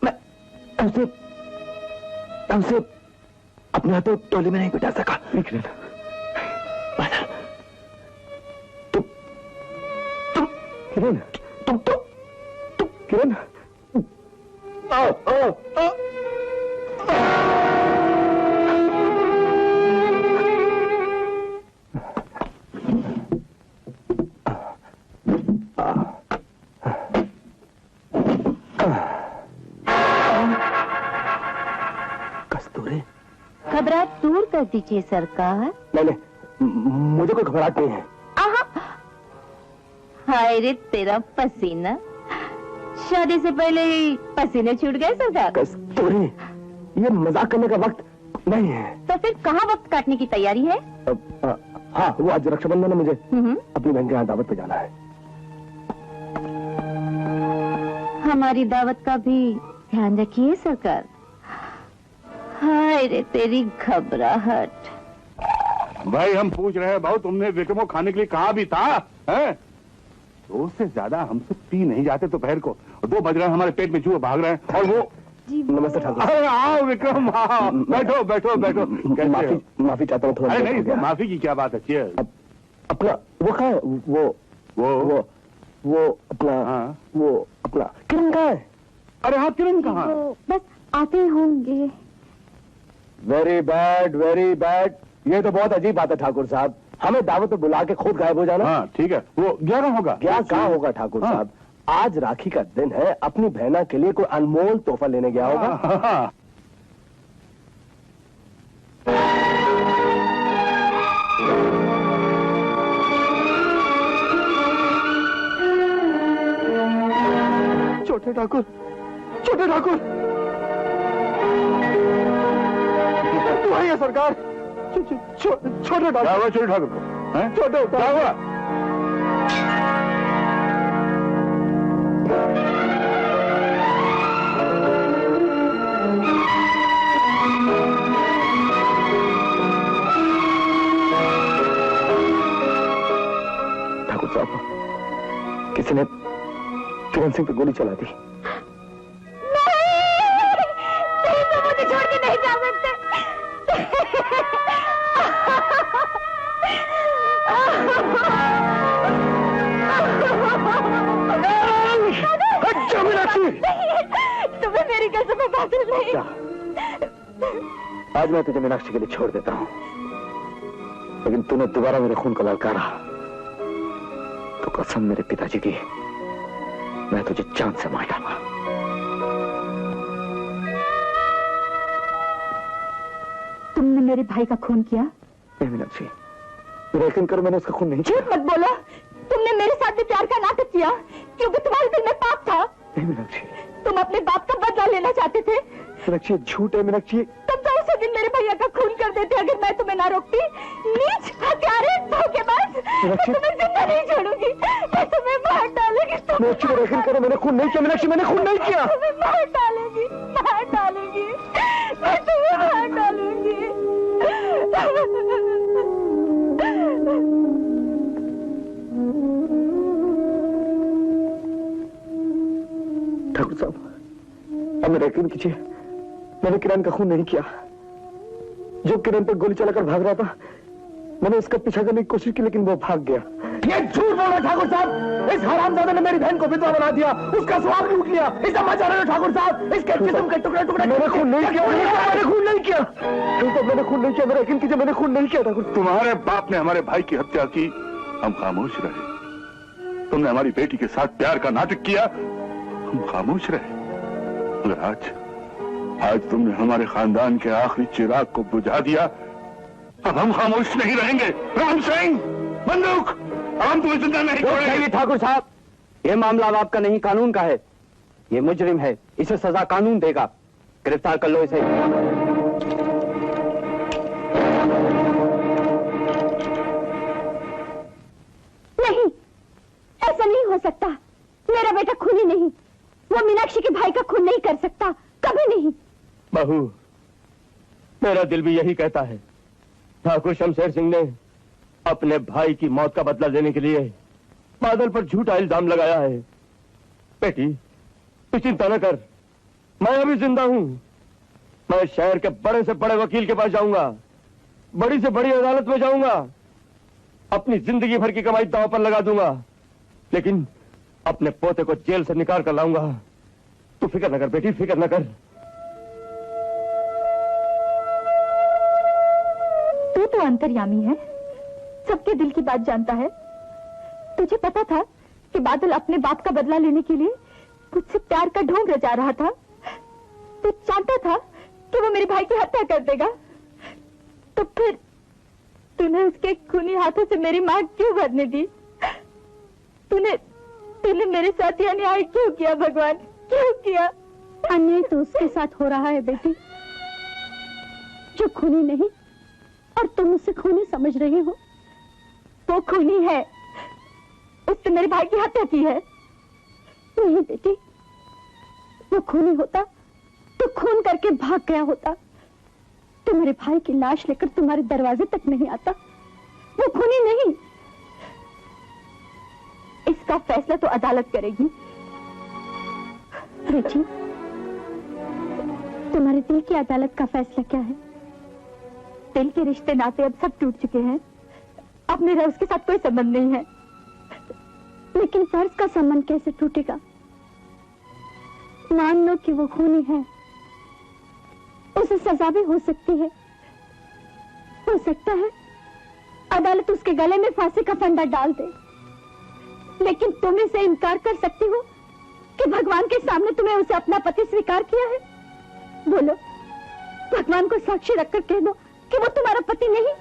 मैं उसे अपने हाथों टोली में नहीं बिठा सका। किरण, तुम किरण, घबराहट दूर कर दीजिए सरकार। नहीं, मुझे कोई घबराहट नहीं है। हाय रे तेरा पसीना, शादी से पहले ही पसीने छूट गए सरकार। कस्तूरी, ये मजाक करने का वक्त नहीं है। तो फिर कहाँ वक्त काटने की तैयारी है? हाँ, वो आज रक्षाबंधन है, मुझे अपनी बहन के यहाँ दावत पे जाना है। हमारी दावत का भी ध्यान रखिए सरकार। हाय रे तेरी घबराहट। भाई हम पूछ रहे हैं, भाऊ तुमने विक्रम को खाने के लिए कहा भी था? है? तो उससे ज्यादा हमसे पी नहीं जाते दोपहर को, 2 बज रहे हैं, हमारे पेट में चूहे भाग रहे हैं। और वो नमस्ते ठाकुर। अरे आओ विक्रम, आओ, बैठो बैठो बैठो। कैसे हो? माफी चाहता हूँ थोड़ा। अरे नहीं, इसमें माफी की क्या बात है। चीयर्स। अपना वो कहाँ है? वो अपना, हाँ। वो अपना किरण कहाँ है? अरे हाँ, किरण कहाँ? बस आते होंगे। Very bad, very bad. ये तो बहुत अजीब बात है ठाकुर साहब, हमें दावत पे बुला के खुद गायब हो जाना। हाँ ठीक है, वो 11 होगा। क्या कहाँ होगा ठाकुर साहब? आज राखी का दिन है, अपनी बहना के लिए कोई अनमोल तोहफा लेने गया होगा। छोटे ठाकुर, छोटे ठाकुर, तू है सरकार। छोटे ठाकुर, छोटे ठाकुर को, हैं? छोटे क्या हुआ? ठाकुर साहब, किसी ने किरण सिंह पे गोली चला दी। नहीं तो मुझे छोड़ के नहीं जा सकते। तुम्हें मेरी कसम बादल नहीं। आज मैं तुझे मीनाक्षी के लिए छोड़ देता हूँ, लेकिन तूने दोबारा मेरे खून को ललकारा तो कसम मेरे पिताजी की, मैं तुझे जान से मार डालूंगा। तुमने मेरे भाई का खून किया? नहीं मीनाक्षी, यकीन करो मैंने उसका खून नहीं किया। झूठ मत बोलो, तुमने मेरे साथ भी प्यार का नाटक किया क्योंकि तुम्हारे दिल में पाप था। नहीं मीनाक्षी, तुम अपने बाप का बदला लेना चाहते थे। मीनाक्षी झूठ है मीनाक्षी। तुम तो उसी दिन मेरे भैया का खून कर देते अगर मैं तुम्हें ना रोकती। नीच, हत्यारे, धोखेबाज, मैं तुम्हें जिंदा नहीं छोड़ूंगी, मैं तुम्हें मार डालूंगी। मीनाक्षी यकीन करो मैंने खून नहीं किया। मीनाक्षी मैंने खून नहीं किया। तुम्हें मार डालूंगी, मार डालूंगी, मैं तुम्हें मार डालूंगी। ठाकुर साहब, अब मेरा यकीन कीजिए, मैंने किरण का खून नहीं किया। जो किरण पर गोली चलाकर भाग रहा था, मैंने उसका पीछा करने की कोशिश की लेकिन वो भाग गया। ये झूठ बोला ठाकुर साहब। इस हरामजादे ने मेरी बहन को विधवा बना दिया, उसका सुहाग लूट लिया। इसे मजा रहे हो ठाकुर साहब? इसके जिस्म के टुकड़े टुकड़े। मैंने खून नहीं किया। मैंने खून नहीं किया। मैंने खून नहीं किया। मेरा यकीन कीजिए, मैंने खून नहीं किया ठाकुर। तुम्हारे बाप ने हमारे भाई की हत्या की, हम खामोश रहे। तुमने हमारी बेटी के साथ प्यार का नाटक किया, हम खामोश रहे। मगर आज तुमने हमारे खानदान के आखिरी चिराग को बुझा दिया। अब हम खामोश नहीं रहेंगे। राम सिंह, बंदूक, हम तुम्हें जिंदा नहीं छोड़ेंगे। ठाकुर साहब, ये मामला अब आपका नहीं कानून का है। ये मुजरिम है, इसे सजा कानून देगा। गिरफ्तार कर लो इसे। नहीं, ऐसा नहीं हो सकता। मेरा बेटा खूनी नहीं, वो मीनाक्षी के भाई का खून नहीं कर सकता, कभी नहीं। बहू, मेरा दिल भी यही कहता है। ठाकुर शमशेर सिंह ने अपने भाई की मौत का बदला लेने के लिए बादल पर झूठा इल्जाम लगाया है। बेटी, तू चिंता न कर, मैं अभी जिंदा हूं। मैं शहर के बड़े से बड़े वकील के पास जाऊंगा, बड़ी से बड़ी अदालत में जाऊंगा, अपनी जिंदगी भर की कमाई दांव पर लगा दूंगा, लेकिन अपने पोते को जेल से निकाल कर लाऊंगा। तू फिक्र न कर बेटी, फिक्र न कर। तू तो अंतर्यामी है, सबके दिल की बात जानता है। तुझे पता था कि बादल अपने बाप का बदला लेने के लिए मुझसे प्यार का ढोंग रचा रहा था। तू जानता था कि वो मेरे भाई की हत्या कर देगा, तो फिर तूने उसके खूनी हाथों से मेरी मां क्यों भरने दी? तूने मेरे साथ ये अन्याय क्यों किया भगवान, क्यों किया? अन्याय तो उसके साथ हो रहा है बेटी, जो खूनी नहीं और तुम उसे खूनी समझ रही हो। वो खूनी है, उसने मेरे भाई की हत्या की है। नहीं बेटी, वो खूनी होता तो खून करके भाग गया होता। तुम्हारे भाई की लाश लेकर तुम्हारे दरवाजे तक नहीं आता। वो खूनी नहीं। इसका फैसला तो अदालत करेगी। बेटी, तुम्हारे दिल की अदालत का फैसला क्या है? दिल के रिश्ते नाते अब सब टूट चुके हैं, अब मेरा उसके साथ कोई संबंध नहीं है। लेकिन फर्ज का संबंध कैसे टूटेगा? मान लो कि वो खूनी है, उसे सजा भी हो सकती है। हो सकता है अदालत उसके गले में फांसी का फंदा डाल दे, लेकिन तुम इसे इनकार कर सकती हो कि भगवान के सामने तुम्हें उसे अपना पति स्वीकार किया है? बोलो, भगवान को साक्षी रखकर कह दो कि वो तुम्हारा पति नहीं।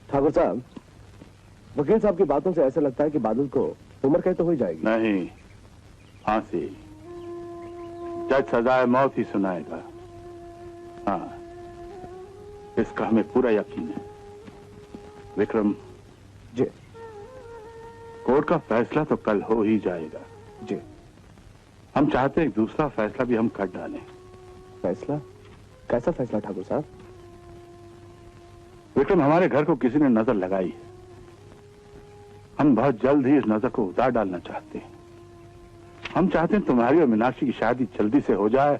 ठाकुर साहब, वकील साहब की बातों से ऐसा लगता है कि बादल को उम्र कैद तो हो जाएगी। नहीं, फांसी। जज सजाए मौत ही सुनाएगा। हाँ, इसका हमें पूरा यकीन है। विक्रम जी। कोर्ट का फैसला तो कल हो ही जाएगा। जी। हम चाहते हैं दूसरा फैसला भी हम कर डालें। फैसला? कैसा फैसला ठाकुर साहब? विक्रम, हमारे घर को किसी ने नजर लगाई है। हम बहुत जल्द ही इस नजर को उतार डालना चाहते हैं। हम चाहते हैं तुम्हारी और मीनाक्षी की शादी जल्दी से हो जाए।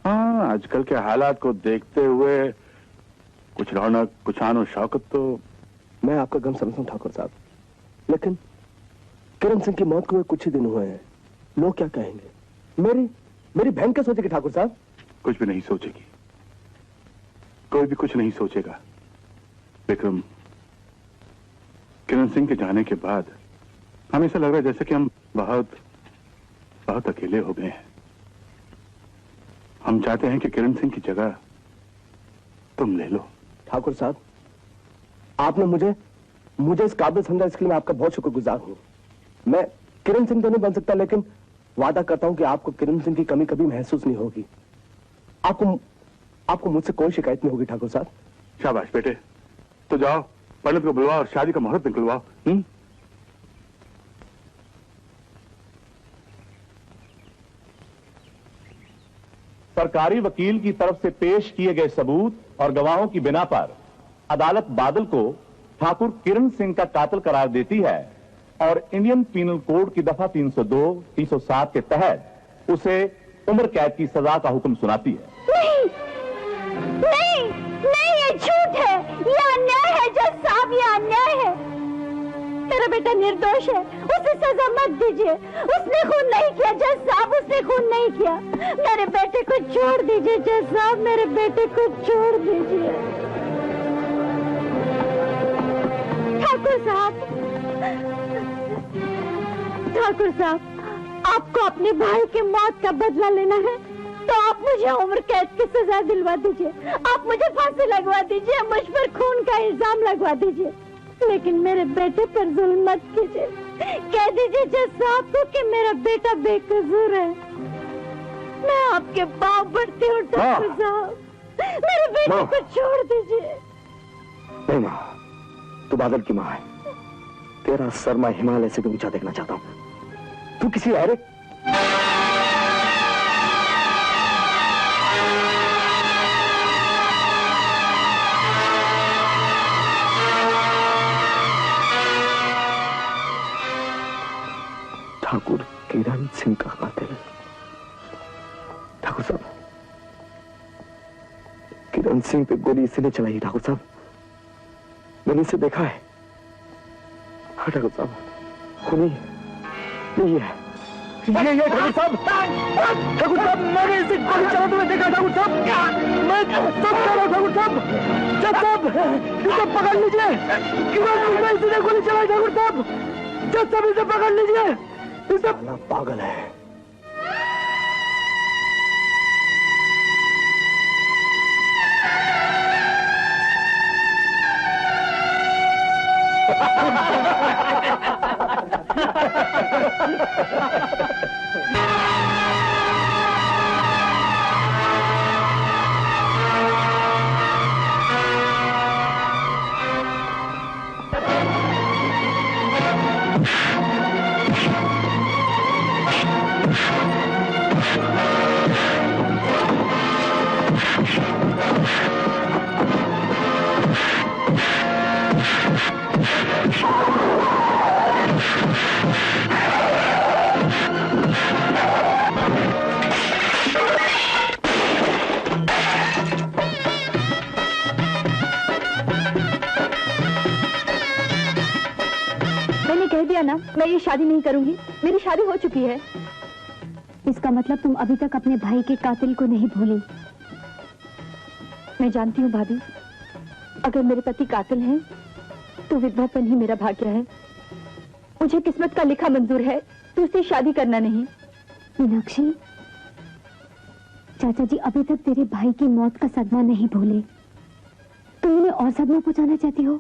हाँ, आजकल के हालात को देखते हुए कुछ रौनक, कुछ आनो शौकत तो। मैं आपका गम समझता हूं ठाकुर साहब, लेकिन किरण सिंह की मौत को कुछ ही दिन हुए हैं। लोग क्या कहेंगे? मेरी बहन क्या सोचेगी ठाकुर साहब? कुछ भी नहीं सोचेगी, कोई भी कुछ नहीं सोचेगा। विक्रम, किरण सिंह के जाने के बाद हमें ऐसा लग रहा है जैसे कि हम बहुत बहुत अकेले हो गए हैं। हम चाहते हैं कि किरण सिंह की जगह तुम ले लो। ठाकुर साहब, आपने मुझे इस काबिल समझा, इसके लिए मैं आपका बहुत शुक्रगुजार हूं। मैं किरण सिंह तो नहीं बन सकता, लेकिन वादा करता हूं कि आपको किरण सिंह की कमी कभी महसूस नहीं होगी। आपको मुझसे कोई शिकायत नहीं होगी ठाकुर साहब। शाबाश बेटे, तो जाओ पंडित को बुलवाओ और शादी का मुहूर्त निकलवाओ। सरकारी वकील की तरफ से पेश किए गए सबूत और गवाहों की बिना पर अदालत बादल को ठाकुर किरण सिंह का कातिल करार देती है और इंडियन पीनल कोड की दफा 302, 307 के तहत उसे उम्र कैद की सजा का हुक्म सुनाती है। नहीं, नहीं, नहीं, ये झूठ है, ये अन्याय है जज साहब, ये अन्याय है। मेरा बेटा निर्दोष है, उसे सजा मत दीजिए। उसने खून नहीं किया जज साहब, उसने खून नहीं किया। मेरे बेटे को छोड़ दीजिए जज साहब, मेरे बेटे को छोड़ दीजिए। ठाकुर साहब, आपको अपने भाई की मौत का बदला लेना है तो आप मुझे उम्र कैद की सजा दिलवा दीजिए। आप मुझे फांसी लगवा दीजिए, मुझ पर खून का इल्जाम लगवा दीजिए, लेकिन मेरे बेटे पर जुल्म मत कीजिए। कह दीजिए जज साहब को कि मेरा बेटा बेकसूर है। मैं आपके पांव पड़ती हूँ ठाकुर साहब, मेरे बेटे को छोड़ दीजिए। नहीं माँ, तू बादल की माँ है। तेरा सर मैं हिमालय से भी ऊंचा देखना चाहता हूँ। तू किसी और ठाकुर किरण सिंह का कातिल। ठाकुर साहब, किरण सिंह पे गोली इसलिए चलाई ठाकुर साहब, मैंने इसे देखा है। हाँ ठाकुर साहब, खूनी ये है, ये ठाकुर साहब। ठाकुर साहब, मैंने इसे गोली चलाते हुए देखा ठाकुर साहब। मैं सब कह रहा हूँ ठाकुर साहब। जज साहब, इसे पकड़ लीजिए। किरण सिंह ने इसने गोली चलाई ठाकुर साहब। जज साहब, इसे पकड़ लीजिए। इसे पागल है। ना, मैं ये शादी नहीं करूंगी। मेरी शादी हो चुकी है। इसका मतलब तुम अभी तक अपने भाई के कातिल को नहीं भूली। मैं जानती हूँ भाभी, अगर मेरे पति कातिल हैं तो विधवापन ही मेरा भाग्य है। मुझे किस्मत का लिखा मंजूर है तो उससे शादी करना नहीं। मीनाक्षी, चाचा जी अभी तक तेरे भाई की मौत का सदमा नहीं भूले। तुम उन्हें और सदमा पहुंचाना चाहती हो?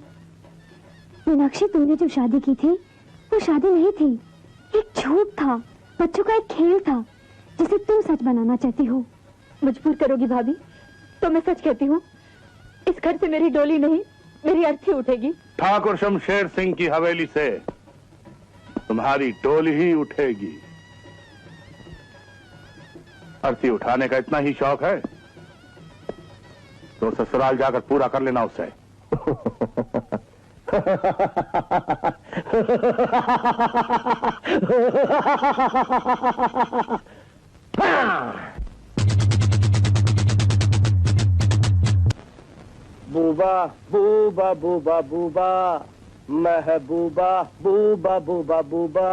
मीनाक्षी, तुमने जो शादी की थी वो शादी नहीं थी, एक झूठ था, बच्चों का एक खेल था जिसे तुम सच बनाना चाहती हो। मजबूर करोगी भाभी तो मैं सच कहती हूँ, इस घर से मेरी डोली नहीं, मेरी अर्थी उठेगी। ठाकुर शमशेर सिंह की हवेली से तुम्हारी डोली ही उठेगी। अर्थी उठाने का इतना ही शौक है तो ससुराल जाकर पूरा कर लेना उससे। बूबा बूबा बूबा बूबा, महबूबा बूबा बूबा बूबा,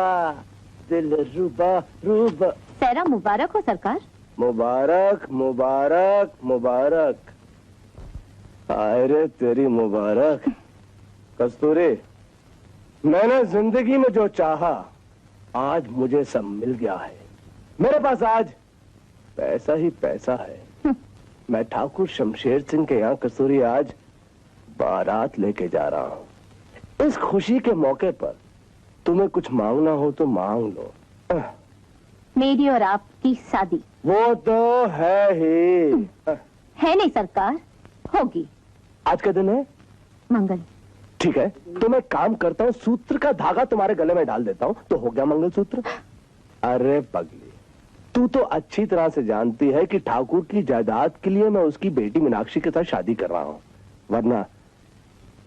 दिल रूबा रूबा। सहरा मुबारक हो सरकार। मुबारक मुबारक मुबारक। अरे तेरी मुबारक। कस्तूरी, मैंने जिंदगी में जो चाहा आज मुझे सब मिल गया है। मेरे पास आज पैसा ही पैसा है। मैं ठाकुर शमशेर सिंह के यहाँ कस्तूरी आज बारात लेके जा रहा हूँ। इस खुशी के मौके पर तुम्हें कुछ मांगना हो तो मांग लो। मेरी और आपकी शादी वो तो है ही। है नहीं सरकार, होगी। आज का दिन है मंगल। ठीक है, तो मैं काम करता हूँ, सूत्र का धागा तुम्हारे गले में डाल देता हूँ तो हो गया मंगलसूत्र। अरे पगली, तू तो अच्छी तरह से जानती है कि ठाकुर की जायदाद के लिए मैं उसकी बेटी मीनाक्षी के साथ शादी कर रहा हूँ, वरना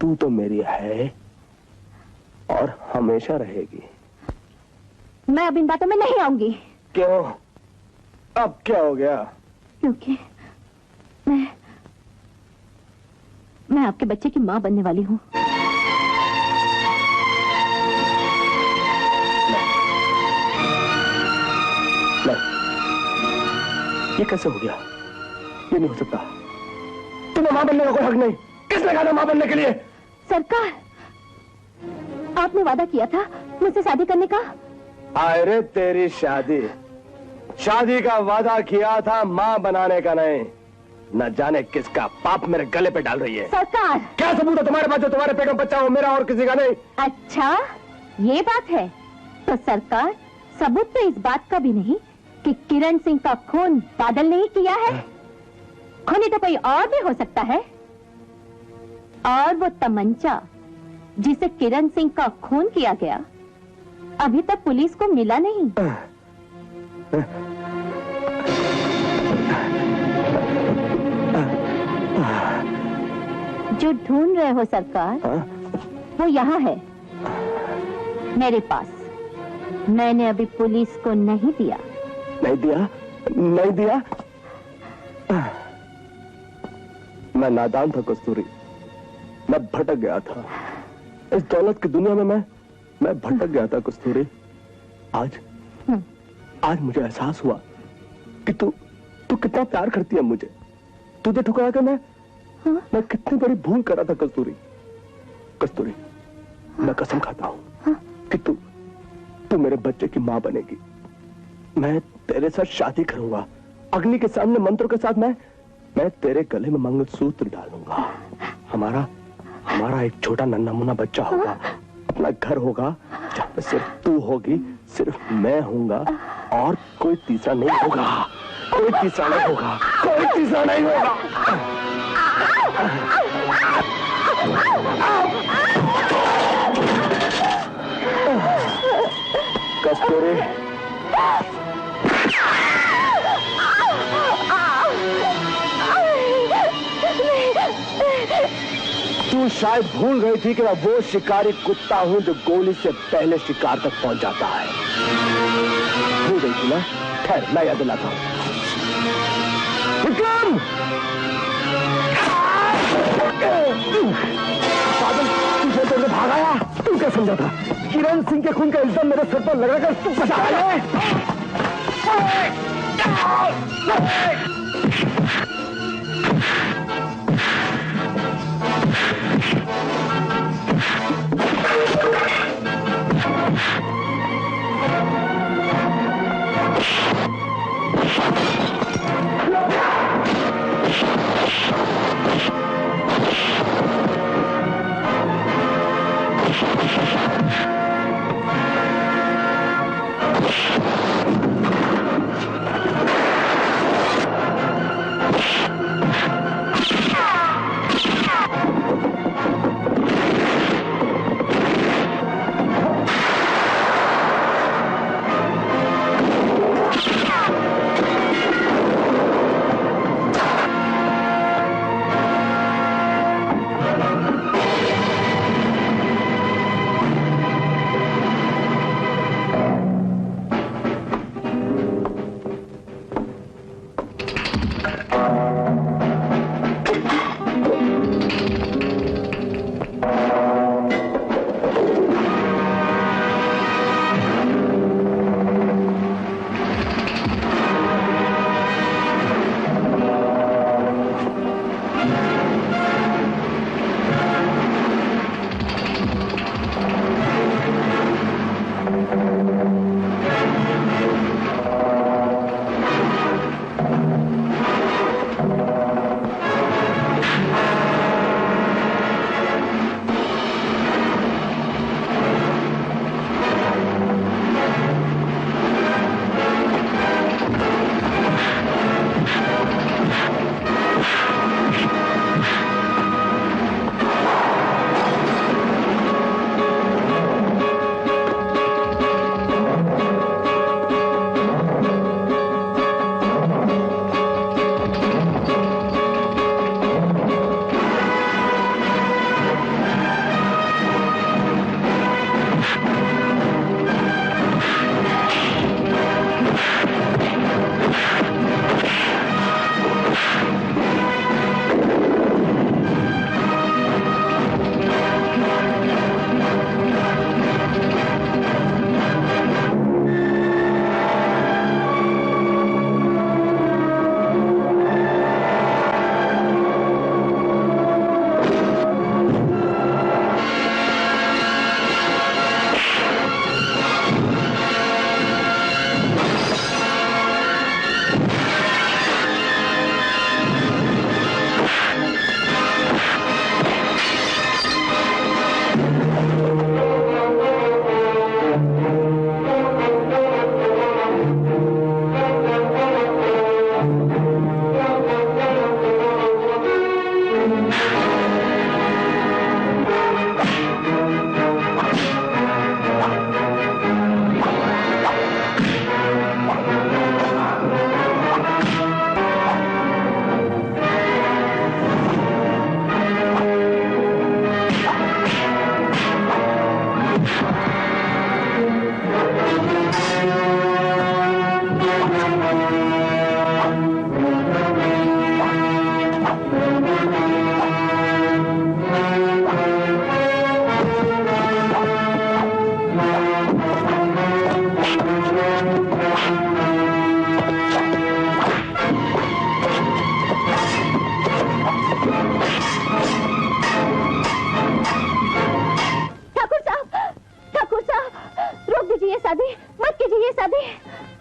तू तो मेरी है और हमेशा रहेगी। मैं अब इन बातों में नहीं आऊंगी। क्यों? अब क्या हो गया? क्योंकि मैं आपके बच्चे की मां बनने वाली हूँ। ये कैसे हो गया? ये नहीं हो सकता। तुम्हें मां बनने का कोई हक नहीं। किसने कहा था मां बनने के लिए? सरकार, आपने वादा किया था मुझसे शादी करने का। अरे तेरी शादी का वादा किया था, मां बनाने का नहीं। न जाने किसका पाप मेरे गले पे डाल रही है। सरकार, क्या सबूत है तुम्हारे पास जो तुम्हारे पेट में बच्चा हो मेरा और किसी का नहीं? अच्छा ये बात है तो सरकार, सबूत तो इस बात का भी नहीं कि किरण सिंह का खून बादल नहीं किया है। खूनी तो कोई और भी हो सकता है। और वो तमंचा जिसे किरण सिंह का खून किया गया अभी तक पुलिस को मिला नहीं। जो ढूंढ रहे हो सरकार, वो यहाँ है मेरे पास। मैंने अभी पुलिस को नहीं दिया। नहीं दिया? मैं नादान था कस्तूरी, मैं भटक गया था। इस दौलत की दुनिया में मैं भटक गया था कस्तूरी। आज मुझे एहसास हुआ कि तू कितना प्यार करती है मुझे। तुझे ठुकरा कर मैं कितनी बड़ी भूल कर रहा था कस्तूरी। मैं कसम खाता हूं कि तू मेरे बच्चे की मां बनेगी। मैं तेरे साथ शादी करूंगा। अग्नि के सामने मंत्रों के साथ मैं तेरे गले में मंगलसूत्र डालूंगा। हमारा एक छोटा नन्हा मुन्ना बच्चा होगा, अपना घर होगा जहाँ सिर्फ तू होगी, सिर्फ मैं हूंगा और कोई तीसरा नहीं होगा। कोई तीसरा नहीं होगा। कस्तूरी, तू शायद भूल गई थी कि मैं वो शिकारी कुत्ता हूं जो गोली से पहले शिकार तक पहुंच जाता है। भूल गई थी ना? खैर, मैं याद दिलाता हूं। विक्रम! पागल, तुझे तो भाग आया। तू क्या समझा था? किरण सिंह के खून का इल्जाम मेरे सर पर लगाकर तू बचा आया?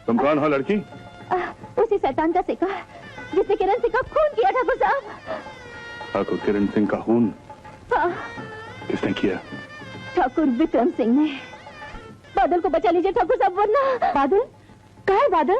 तुम कौन हो लड़की? उसी शैतान का सिक्का जिसने किरण सिंह का खून किया ठाकुर साहब। ठाकुर किरण सिंह का खून? हाँ। किसने किया? ठाकुर विक्रम सिंह ने। बादल को बचा लीजिए ठाकुर साहब, वरना। बादल? कहाँ है बादल?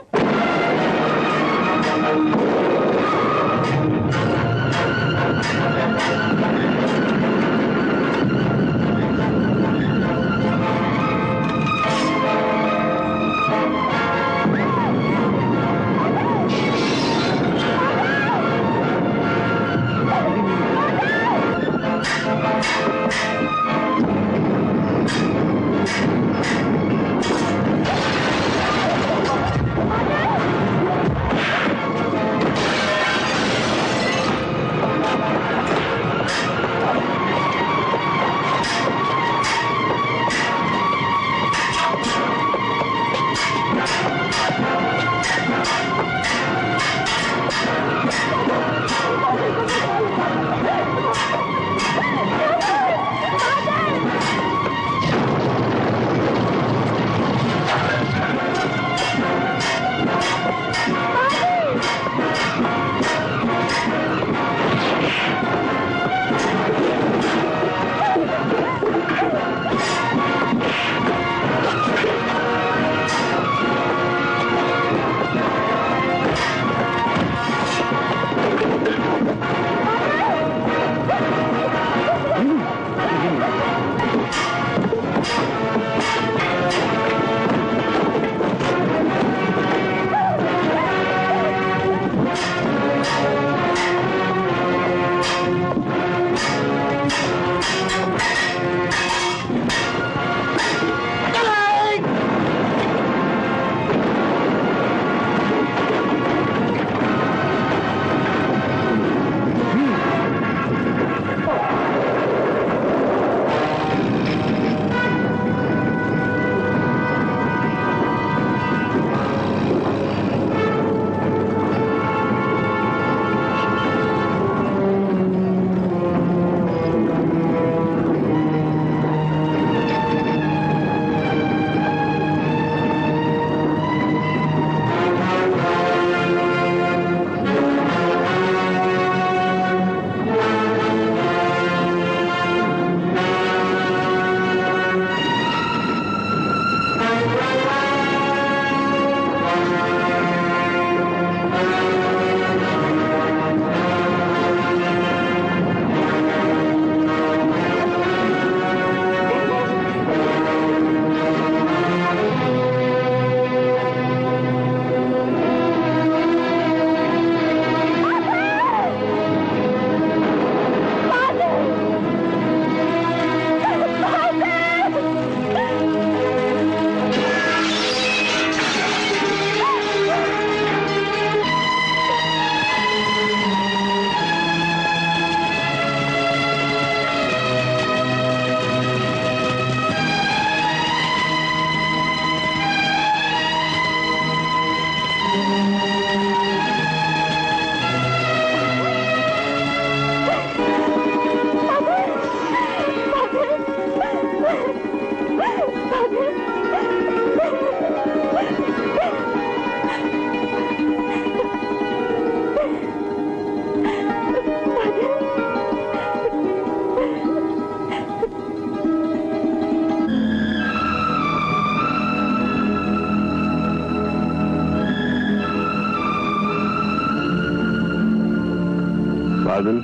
बादल,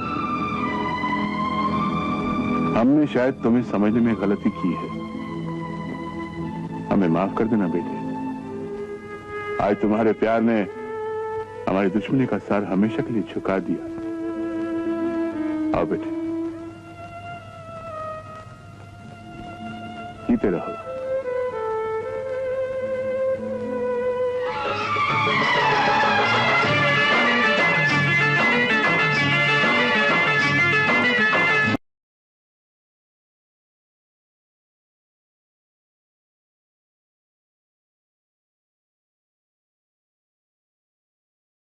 हमने शायद तुम्हें समझने में गलती की है। हमें माफ कर देना बेटे। आज तुम्हारे प्यार ने हमारी दुश्मनी का सर हमेशा के लिए झुका दिया। आओ बेटे। जीते रहो।